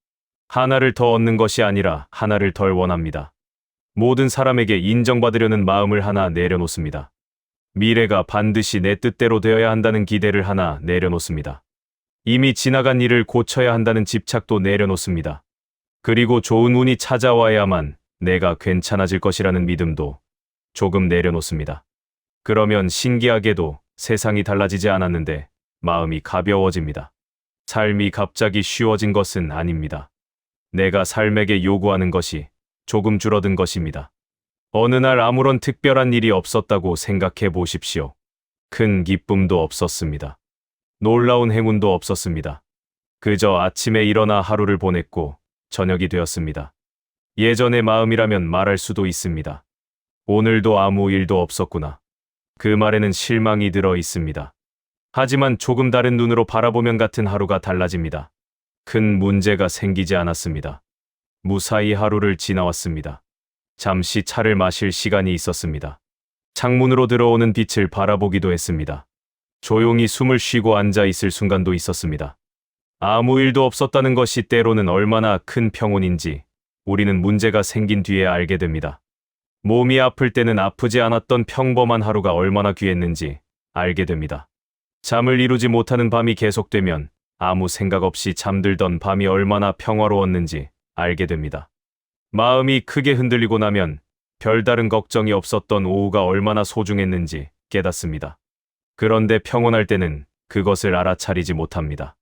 하나를 더 얻는 것이 아니라 하나를 덜 원합니다. 모든 사람에게 인정받으려는 마음을 하나 내려놓습니다. 미래가 반드시 내 뜻대로 되어야 한다는 기대를 하나 내려놓습니다. 이미 지나간 일을 고쳐야 한다는 집착도 내려놓습니다. 그리고 좋은 운이 찾아와야만 내가 괜찮아질 것이라는 믿음도 조금 내려놓습니다. 그러면 신기하게도 세상이 달라지지 않았는데 마음이 가벼워집니다. 삶이 갑자기 쉬워진 것은 아닙니다. 내가 삶에게 요구하는 것이 조금 줄어든 것입니다. 어느 날 아무런 특별한 일이 없었다고 생각해 보십시오. 큰 기쁨도 없었습니다. 놀라운 행운도 없었습니다. 그저 아침에 일어나 하루를 보냈고 저녁이 되었습니다. 예전의 마음이라면 말할 수도 있습니다. 오늘도 아무 일도 없었구나. 그 말에는 실망이 들어 있습니다. 하지만 조금 다른 눈으로 바라보면 같은 하루가 달라집니다. 큰 문제가 생기지 않았습니다. 무사히 하루를 지나왔습니다. 잠시 차를 마실 시간이 있었습니다. 창문으로 들어오는 빛을 바라보기도 했습니다. 조용히 숨을 쉬고 앉아 있을 순간도 있었습니다. 아무 일도 없었다는 것이 때로는 얼마나 큰 평온인지 우리는 문제가 생긴 뒤에 알게 됩니다. 몸이 아플 때는 아프지 않았던 평범한 하루가 얼마나 귀했는지 알게 됩니다. 잠을 이루지 못하는 밤이 계속되면 아무 생각 없이 잠들던 밤이 얼마나 평화로웠는지 알게 됩니다. 마음이 크게 흔들리고 나면 별다른 걱정이 없었던 오후가 얼마나 소중했는지 깨닫습니다. 그런데 평온할 때는 그것을 알아차리지 못합니다.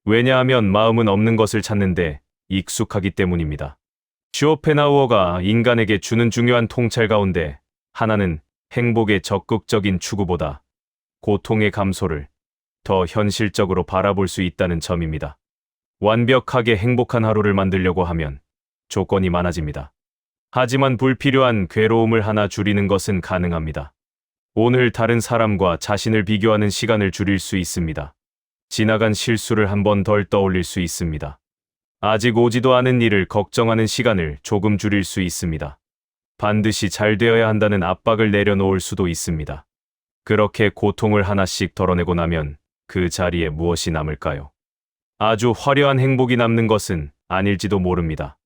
왜냐하면 마음은 없는 것을 찾는데 익숙하기 때문입니다. 쇼펜하우어가 인간에게 주는 중요한 통찰 가운데 하나는 행복의 적극적인 추구보다 고통의 감소를 더 현실적으로 바라볼 수 있다는 점입니다. 완벽하게 행복한 하루를 만들려고 하면 조건이 많아집니다. 하지만 불필요한 괴로움을 하나 줄이는 것은 가능합니다. 오늘 다른 사람과 자신을 비교하는 시간을 줄일 수 있습니다. 지나간 실수를 한 번 덜 떠올릴 수 있습니다. 아직 오지도 않은 일을 걱정하는 시간을 조금 줄일 수 있습니다. 반드시 잘 되어야 한다는 압박을 내려놓을 수도 있습니다. 그렇게 고통을 하나씩 덜어내고 나면 그 자리에 무엇이 남을까요? 아주 화려한 행복이 남는 것은 아닐지도 모릅니다.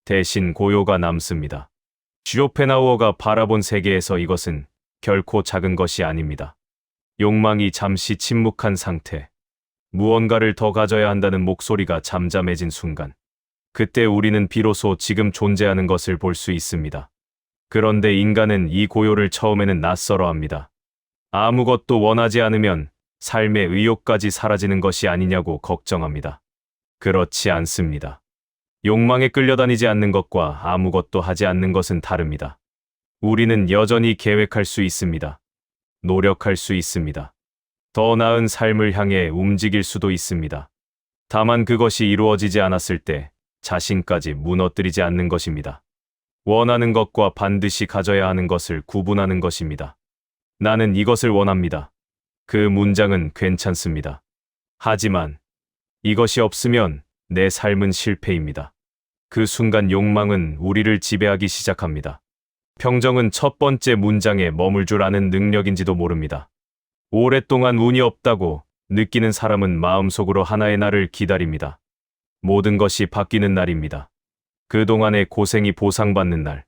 대신 고요가 남습니다. 쇼펜하우어가 바라본 세계에서 이것은 결코 작은 것이 아닙니다. 욕망이 잠시 침묵한 상태, 무언가를 더 가져야 한다는 목소리가 잠잠해진 순간, 그때 우리는 비로소 지금 존재하는 것을 볼 수 있습니다. 그런데 인간은 이 고요를 처음에는 낯설어합니다. 아무것도 원하지 않으면 삶의 의욕까지 사라지는 것이 아니냐고 걱정합니다. 그렇지 않습니다. 욕망에 끌려다니지 않는 것과 아무것도 하지 않는 것은 다릅니다. 우리는 여전히 계획할 수 있습니다. 노력할 수 있습니다. 더 나은 삶을 향해 움직일 수도 있습니다. 다만 그것이 이루어지지 않았을 때 자신까지 무너뜨리지 않는 것입니다. 원하는 것과 반드시 가져야 하는 것을 구분하는 것입니다. 나는 이것을 원합니다. 그 문장은 괜찮습니다. 하지만 이것이 없으면 내 삶은 실패입니다. 그 순간 욕망은 우리를 지배하기 시작합니다. 평정은 첫 번째 문장에 머물 줄 아는 능력인지도 모릅니다. 오랫동안 운이 없다고 느끼는 사람은 마음속으로 하나의 날을 기다립니다. 모든 것이 바뀌는 날입니다. 그동안의 고생이 보상받는 날.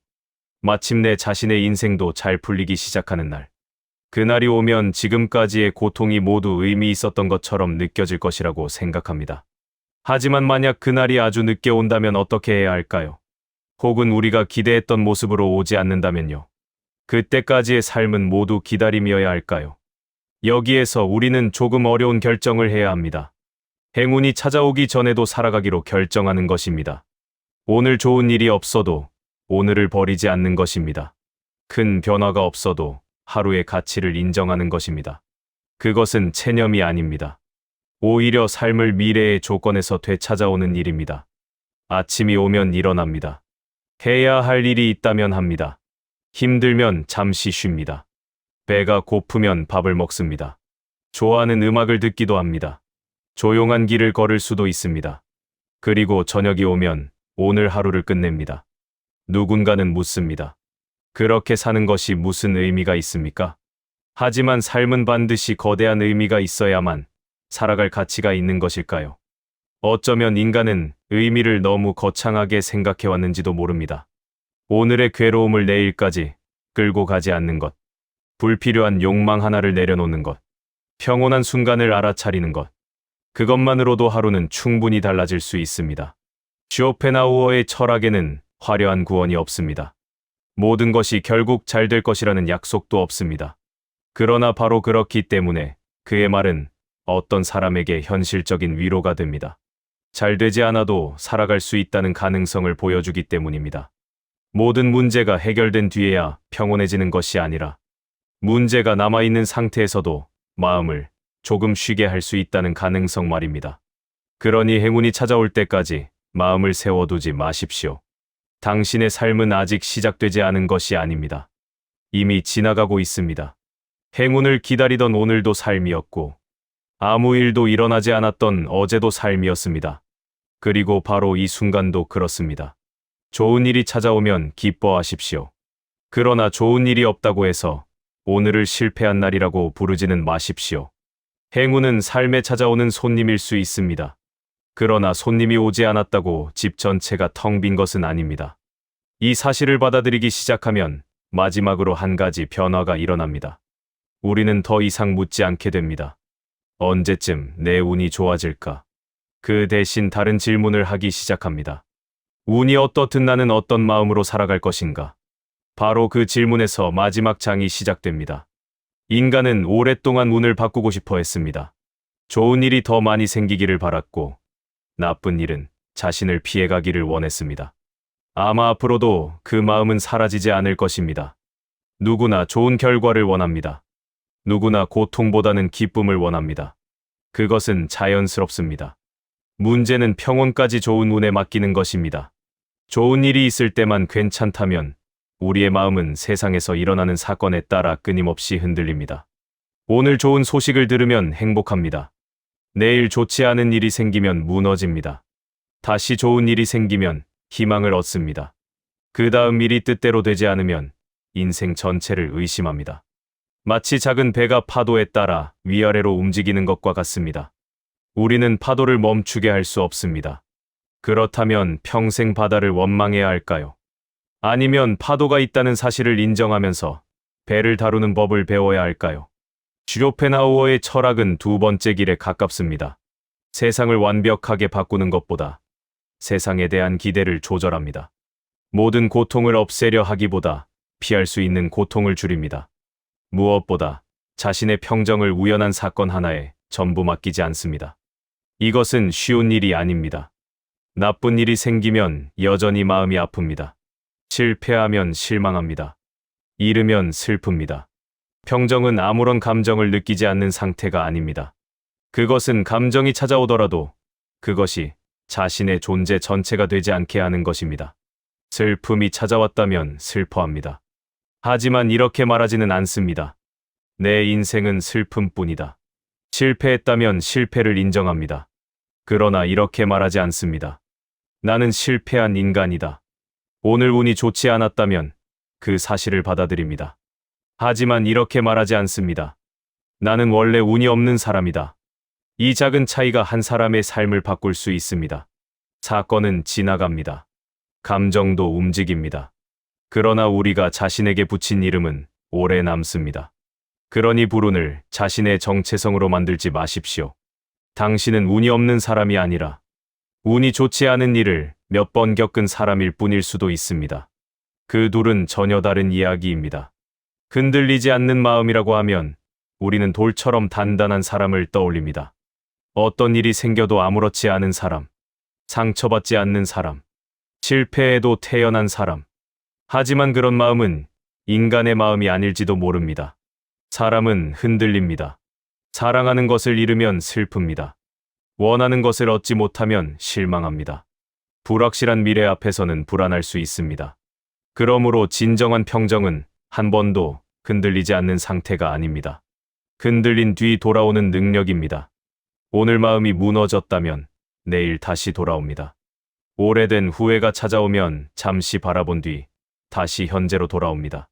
마침내 자신의 인생도 잘 풀리기 시작하는 날. 그날이 오면 지금까지의 고통이 모두 의미 있었던 것처럼 느껴질 것이라고 생각합니다. 하지만 만약 그날이 아주 늦게 온다면 어떻게 해야 할까요? 혹은 우리가 기대했던 모습으로 오지 않는다면요. 그때까지의 삶은 모두 기다림이어야 할까요? 여기에서 우리는 조금 어려운 결정을 해야 합니다. 행운이 찾아오기 전에도 살아가기로 결정하는 것입니다. 오늘 좋은 일이 없어도 오늘을 버리지 않는 것입니다. 큰 변화가 없어도 하루의 가치를 인정하는 것입니다. 그것은 체념이 아닙니다. 오히려 삶을 미래의 조건에서 되찾아오는 일입니다. 아침이 오면 일어납니다. 해야 할 일이 있다면 합니다. 힘들면 잠시 쉽니다. 배가 고프면 밥을 먹습니다. 좋아하는 음악을 듣기도 합니다. 조용한 길을 걸을 수도 있습니다. 그리고 저녁이 오면 오늘 하루를 끝냅니다. 누군가는 묻습니다. 그렇게 사는 것이 무슨 의미가 있습니까? 하지만 삶은 반드시 거대한 의미가 있어야만 살아갈 가치가 있는 것일까요? 어쩌면 인간은 의미를 너무 거창하게 생각해왔는지도 모릅니다. 오늘의 괴로움을 내일까지 끌고 가지 않는 것, 불필요한 욕망 하나를 내려놓는 것, 평온한 순간을 알아차리는 것, 그것만으로도 하루는 충분히 달라질 수 있습니다. 쇼펜하우어의 철학에는 화려한 구원이 없습니다. 모든 것이 결국 잘 될 것이라는 약속도 없습니다. 그러나 바로 그렇기 때문에 그의 말은 어떤 사람에게 현실적인 위로가 됩니다. 잘 되지 않아도 살아갈 수 있다는 가능성을 보여주기 때문입니다. 모든 문제가 해결된 뒤에야 평온해지는 것이 아니라 문제가 남아있는 상태에서도 마음을 조금 쉬게 할 수 있다는 가능성 말입니다. 그러니 행운이 찾아올 때까지 마음을 세워두지 마십시오. 당신의 삶은 아직 시작되지 않은 것이 아닙니다. 이미 지나가고 있습니다. 행운을 기다리던 오늘도 삶이었고 아무 일도 일어나지 않았던 어제도 삶이었습니다. 그리고 바로 이 순간도 그렇습니다. 좋은 일이 찾아오면 기뻐하십시오. 그러나 좋은 일이 없다고 해서 오늘을 실패한 날이라고 부르지는 마십시오. 행운은 삶에 찾아오는 손님일 수 있습니다. 그러나 손님이 오지 않았다고 집 전체가 텅 빈 것은 아닙니다. 이 사실을 받아들이기 시작하면 마지막으로 한 가지 변화가 일어납니다. 우리는 더 이상 묻지 않게 됩니다. 언제쯤 내 운이 좋아질까? 그 대신 다른 질문을 하기 시작합니다. 운이 어떻든 나는 어떤 마음으로 살아갈 것인가? 바로 그 질문에서 마지막 장이 시작됩니다. 인간은 오랫동안 운을 바꾸고 싶어 했습니다. 좋은 일이 더 많이 생기기를 바랐고 나쁜 일은 자신을 피해가기를 원했습니다. 아마 앞으로도 그 마음은 사라지지 않을 것입니다. 누구나 좋은 결과를 원합니다. 누구나 고통보다는 기쁨을 원합니다. 그것은 자연스럽습니다. 문제는 평온까지 좋은 운에 맡기는 것입니다. 좋은 일이 있을 때만 괜찮다면 우리의 마음은 세상에서 일어나는 사건에 따라 끊임없이 흔들립니다. 오늘 좋은 소식을 들으면 행복합니다. 내일 좋지 않은 일이 생기면 무너집니다. 다시 좋은 일이 생기면 희망을 얻습니다. 그 다음 일이 뜻대로 되지 않으면 인생 전체를 의심합니다. 마치 작은 배가 파도에 따라 위아래로 움직이는 것과 같습니다. 우리는 파도를 멈추게 할 수 없습니다. 그렇다면 평생 바다를 원망해야 할까요? 아니면 파도가 있다는 사실을 인정하면서 배를 다루는 법을 배워야 할까요? 쇼펜하우어의 철학은 두 번째 길에 가깝습니다. 세상을 완벽하게 바꾸는 것보다 세상에 대한 기대를 조절합니다. 모든 고통을 없애려 하기보다 피할 수 있는 고통을 줄입니다. 무엇보다 자신의 평정을 우연한 사건 하나에 전부 맡기지 않습니다. 이것은 쉬운 일이 아닙니다. 나쁜 일이 생기면 여전히 마음이 아픕니다. 실패하면 실망합니다. 잃으면 슬픕니다. 평정은 아무런 감정을 느끼지 않는 상태가 아닙니다. 그것은 감정이 찾아오더라도 그것이 자신의 존재 전체가 되지 않게 하는 것입니다. 슬픔이 찾아왔다면 슬퍼합니다. 하지만 이렇게 말하지는 않습니다. 내 인생은 슬픔뿐이다. 실패했다면 실패를 인정합니다. 그러나 이렇게 말하지 않습니다. 나는 실패한 인간이다. 오늘 운이 좋지 않았다면 그 사실을 받아들입니다. 하지만 이렇게 말하지 않습니다. 나는 원래 운이 없는 사람이다. 이 작은 차이가 한 사람의 삶을 바꿀 수 있습니다. 사건은 지나갑니다. 감정도 움직입니다. 그러나 우리가 자신에게 붙인 이름은 오래 남습니다. 그러니 불운을 자신의 정체성으로 만들지 마십시오. 당신은 운이 없는 사람이 아니라 운이 좋지 않은 일을 몇 번 겪은 사람일 뿐일 수도 있습니다. 그 둘은 전혀 다른 이야기입니다. 흔들리지 않는 마음이라고 하면 우리는 돌처럼 단단한 사람을 떠올립니다. 어떤 일이 생겨도 아무렇지 않은 사람, 상처받지 않는 사람, 실패해도 태연한 사람. 하지만 그런 마음은 인간의 마음이 아닐지도 모릅니다. 사람은 흔들립니다. 사랑하는 것을 잃으면 슬픕니다. 원하는 것을 얻지 못하면 실망합니다. 불확실한 미래 앞에서는 불안할 수 있습니다. 그러므로 진정한 평정은 한 번도 흔들리지 않는 상태가 아닙니다. 흔들린 뒤 돌아오는 능력입니다. 오늘 마음이 무너졌다면 내일 다시 돌아옵니다. 오래된 후회가 찾아오면 잠시 바라본 뒤 다시 현재로 돌아옵니다.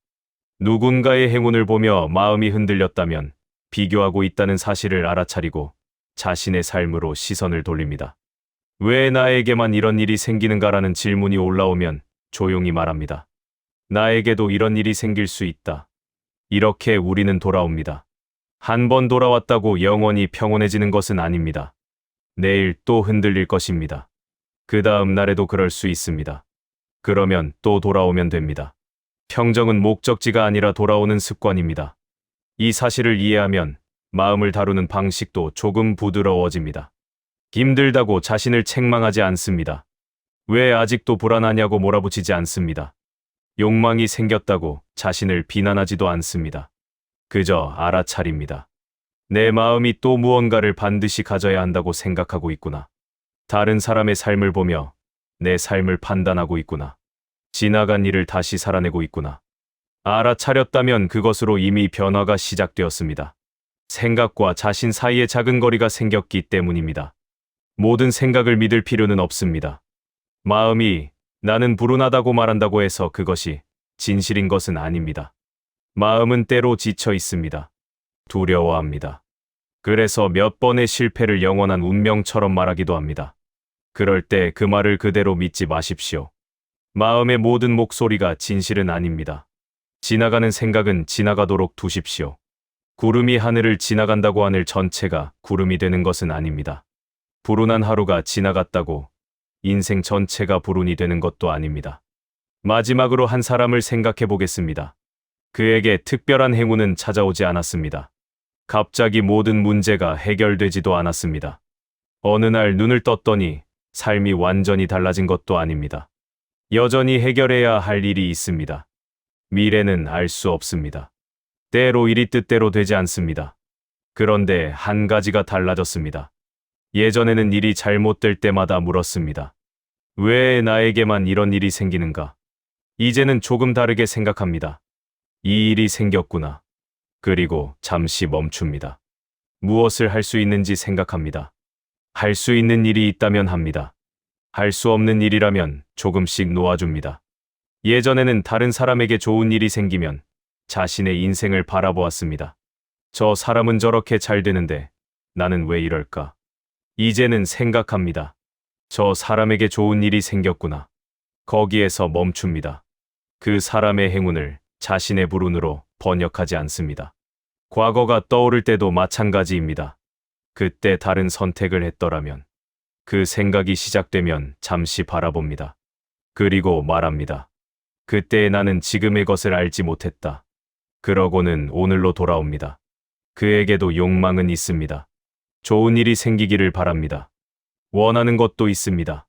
누군가의 행운을 보며 마음이 흔들렸다면 비교하고 있다는 사실을 알아차리고 자신의 삶으로 시선을 돌립니다. 왜 나에게만 이런 일이 생기는가라는 질문이 올라오면 조용히 말합니다. 나에게도 이런 일이 생길 수 있다. 이렇게 우리는 돌아옵니다. 한 번 돌아왔다고 영원히 평온해지는 것은 아닙니다. 내일 또 흔들릴 것입니다. 그 다음 날에도 그럴 수 있습니다. 그러면 또 돌아오면 됩니다. 평정은 목적지가 아니라 돌아오는 습관입니다. 이 사실을 이해하면 마음을 다루는 방식도 조금 부드러워집니다. 힘들다고 자신을 책망하지 않습니다. 왜 아직도 불안하냐고 몰아붙이지 않습니다. 욕망이 생겼다고 자신을 비난하지도 않습니다. 그저 알아차립니다. 내 마음이 또 무언가를 반드시 가져야 한다고 생각하고 있구나. 다른 사람의 삶을 보며 내 삶을 판단하고 있구나. 지나간 일을 다시 살아내고 있구나. 알아차렸다면 그것으로 이미 변화가 시작되었습니다. 생각과 자신 사이에 작은 거리가 생겼기 때문입니다. 모든 생각을 믿을 필요는 없습니다. 마음이 나는 불운하다고 말한다고 해서 그것이 진실인 것은 아닙니다. 마음은 때로 지쳐 있습니다. 두려워합니다. 그래서 몇 번의 실패를 영원한 운명처럼 말하기도 합니다. 그럴 때 그 말을 그대로 믿지 마십시오. 마음의 모든 목소리가 진실은 아닙니다. 지나가는 생각은 지나가도록 두십시오. 구름이 하늘을 지나간다고 하늘 전체가 구름이 되는 것은 아닙니다. 불운한 하루가 지나갔다고 인생 전체가 불운이 되는 것도 아닙니다. 마지막으로 한 사람을 생각해 보겠습니다. 그에게 특별한 행운은 찾아오지 않았습니다. 갑자기 모든 문제가 해결되지도 않았습니다. 어느 날 눈을 떴더니 삶이 완전히 달라진 것도 아닙니다. 여전히 해결해야 할 일이 있습니다. 미래는 알 수 없습니다. 때로 일이 뜻대로 되지 않습니다. 그런데 한 가지가 달라졌습니다. 예전에는 일이 잘못될 때마다 물었습니다. 왜 나에게만 이런 일이 생기는가? 이제는 조금 다르게 생각합니다. 이 일이 생겼구나. 그리고 잠시 멈춥니다. 무엇을 할 수 있는지 생각합니다. 할 수 있는 일이 있다면 합니다. 할 수 없는 일이라면 조금씩 놓아줍니다. 예전에는 다른 사람에게 좋은 일이 생기면 자신의 인생을 바라보았습니다. 저 사람은 저렇게 잘 되는데 나는 왜 이럴까? 이제는 생각합니다. 저 사람에게 좋은 일이 생겼구나. 거기에서 멈춥니다. 그 사람의 행운을 자신의 불운으로 번역하지 않습니다. 과거가 떠오를 때도 마찬가지입니다. 그때 다른 선택을 했더라면, 그 생각이 시작되면 잠시 바라봅니다. 그리고 말합니다. 그때 나는 지금의 것을 알지 못했다. 그러고는 오늘로 돌아옵니다. 그에게도 욕망은 있습니다. 좋은 일이 생기기를 바랍니다. 원하는 것도 있습니다.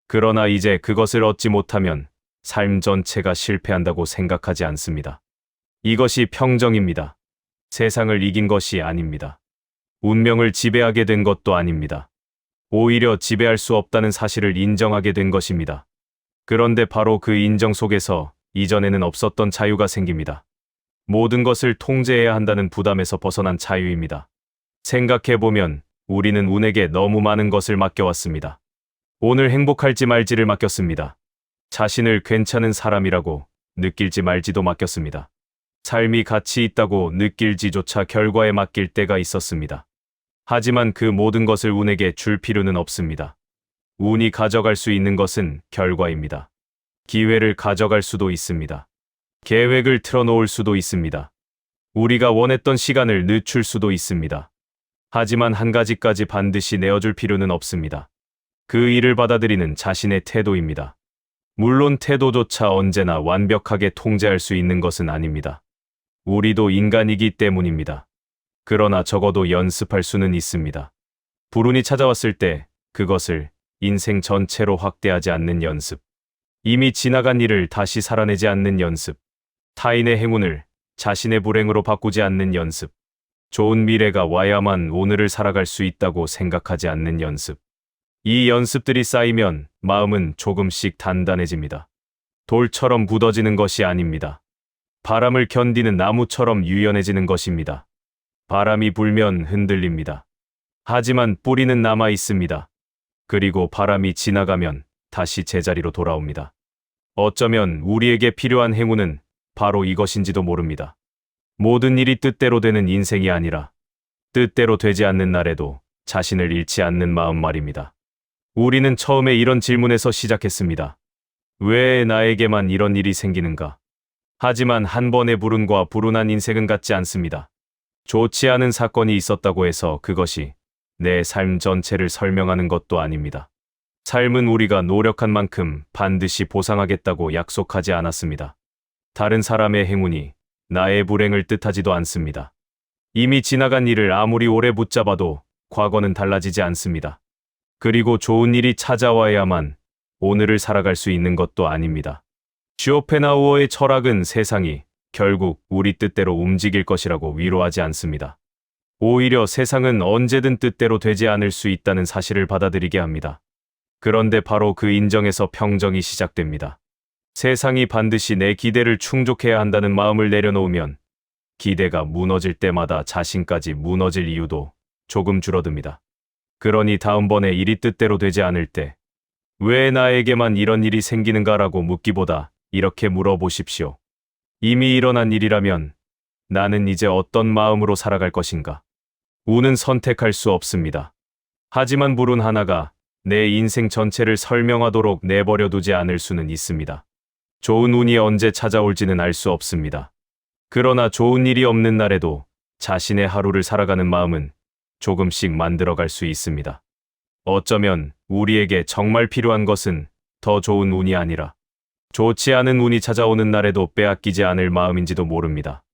그러나 이제 그것을 얻지 못하면 삶 전체가 실패한다고 생각하지 않습니다. 이것이 평정입니다. 세상을 이긴 것이 아닙니다. 운명을 지배하게 된 것도 아닙니다. 오히려 지배할 수 없다는 사실을 인정하게 된 것입니다. 그런데 바로 그 인정 속에서 이전에는 없었던 자유가 생깁니다. 모든 것을 통제해야 한다는 부담에서 벗어난 자유입니다. 생각해보면 우리는 운에게 너무 많은 것을 맡겨왔습니다. 오늘 행복할지 말지를 맡겼습니다. 자신을 괜찮은 사람이라고 느낄지 말지도 맡겼습니다. 삶이 가치 있다고 느낄지조차 결과에 맡길 때가 있었습니다. 하지만 그 모든 것을 운에게 줄 필요는 없습니다. 운이 가져갈 수 있는 것은 결과입니다. 기회를 가져갈 수도 있습니다. 계획을 틀어놓을 수도 있습니다. 우리가 원했던 시간을 늦출 수도 있습니다. 하지만 한 가지까지 반드시 내어줄 필요는 없습니다. 그 일을 받아들이는 자신의 태도입니다. 물론 태도조차 언제나 완벽하게 통제할 수 있는 것은 아닙니다. 우리도 인간이기 때문입니다. 그러나 적어도 연습할 수는 있습니다. 불운이 찾아왔을 때 그것을 인생 전체로 확대하지 않는 연습. 이미 지나간 일을 다시 살아내지 않는 연습. 타인의 행운을 자신의 불행으로 바꾸지 않는 연습. 좋은 미래가 와야만 오늘을 살아갈 수 있다고 생각하지 않는 연습. 이 연습들이 쌓이면 마음은 조금씩 단단해집니다. 돌처럼 굳어지는 것이 아닙니다. 바람을 견디는 나무처럼 유연해지는 것입니다. 바람이 불면 흔들립니다. 하지만 뿌리는 남아 있습니다. 그리고 바람이 지나가면 다시 제자리로 돌아옵니다. 어쩌면 우리에게 필요한 행운은 바로 이것인지도 모릅니다. 모든 일이 뜻대로 되는 인생이 아니라 뜻대로 되지 않는 날에도 자신을 잃지 않는 마음 말입니다. 우리는 처음에 이런 질문에서 시작했습니다. 왜 나에게만 이런 일이 생기는가? 하지만 한 번의 불운과 불운한 인생은 같지 않습니다. 좋지 않은 사건이 있었다고 해서 그것이 내 삶 전체를 설명하는 것도 아닙니다. 삶은 우리가 노력한 만큼 반드시 보상하겠다고 약속하지 않았습니다. 다른 사람의 행운이 나의 불행을 뜻하지도 않습니다. 이미 지나간 일을 아무리 오래 붙잡아도 과거는 달라지지 않습니다. 그리고 좋은 일이 찾아와야만 오늘을 살아갈 수 있는 것도 아닙니다. 쇼펜하우어의 철학은 세상이 결국 우리 뜻대로 움직일 것이라고 위로하지 않습니다. 오히려 세상은 언제든 뜻대로 되지 않을 수 있다는 사실을 받아들이게 합니다. 그런데 바로 그 인정에서 평정이 시작됩니다. 세상이 반드시 내 기대를 충족해야 한다는 마음을 내려놓으면 기대가 무너질 때마다 자신까지 무너질 이유도 조금 줄어듭니다. 그러니 다음번에 일이 뜻대로 되지 않을 때 왜 나에게만 이런 일이 생기는가라고 묻기보다 이렇게 물어보십시오. 이미 일어난 일이라면 나는 이제 어떤 마음으로 살아갈 것인가? 운은 선택할 수 없습니다. 하지만 불운 하나가 내 인생 전체를 설명하도록 내버려 두지 않을 수는 있습니다. 좋은 운이 언제 찾아올지는 알 수 없습니다. 그러나 좋은 일이 없는 날에도 자신의 하루를 살아가는 마음은 조금씩 만들어갈 수 있습니다. 어쩌면 우리에게 정말 필요한 것은 더 좋은 운이 아니라 좋지 않은 운이 찾아오는 날에도 빼앗기지 않을 마음인지도 모릅니다.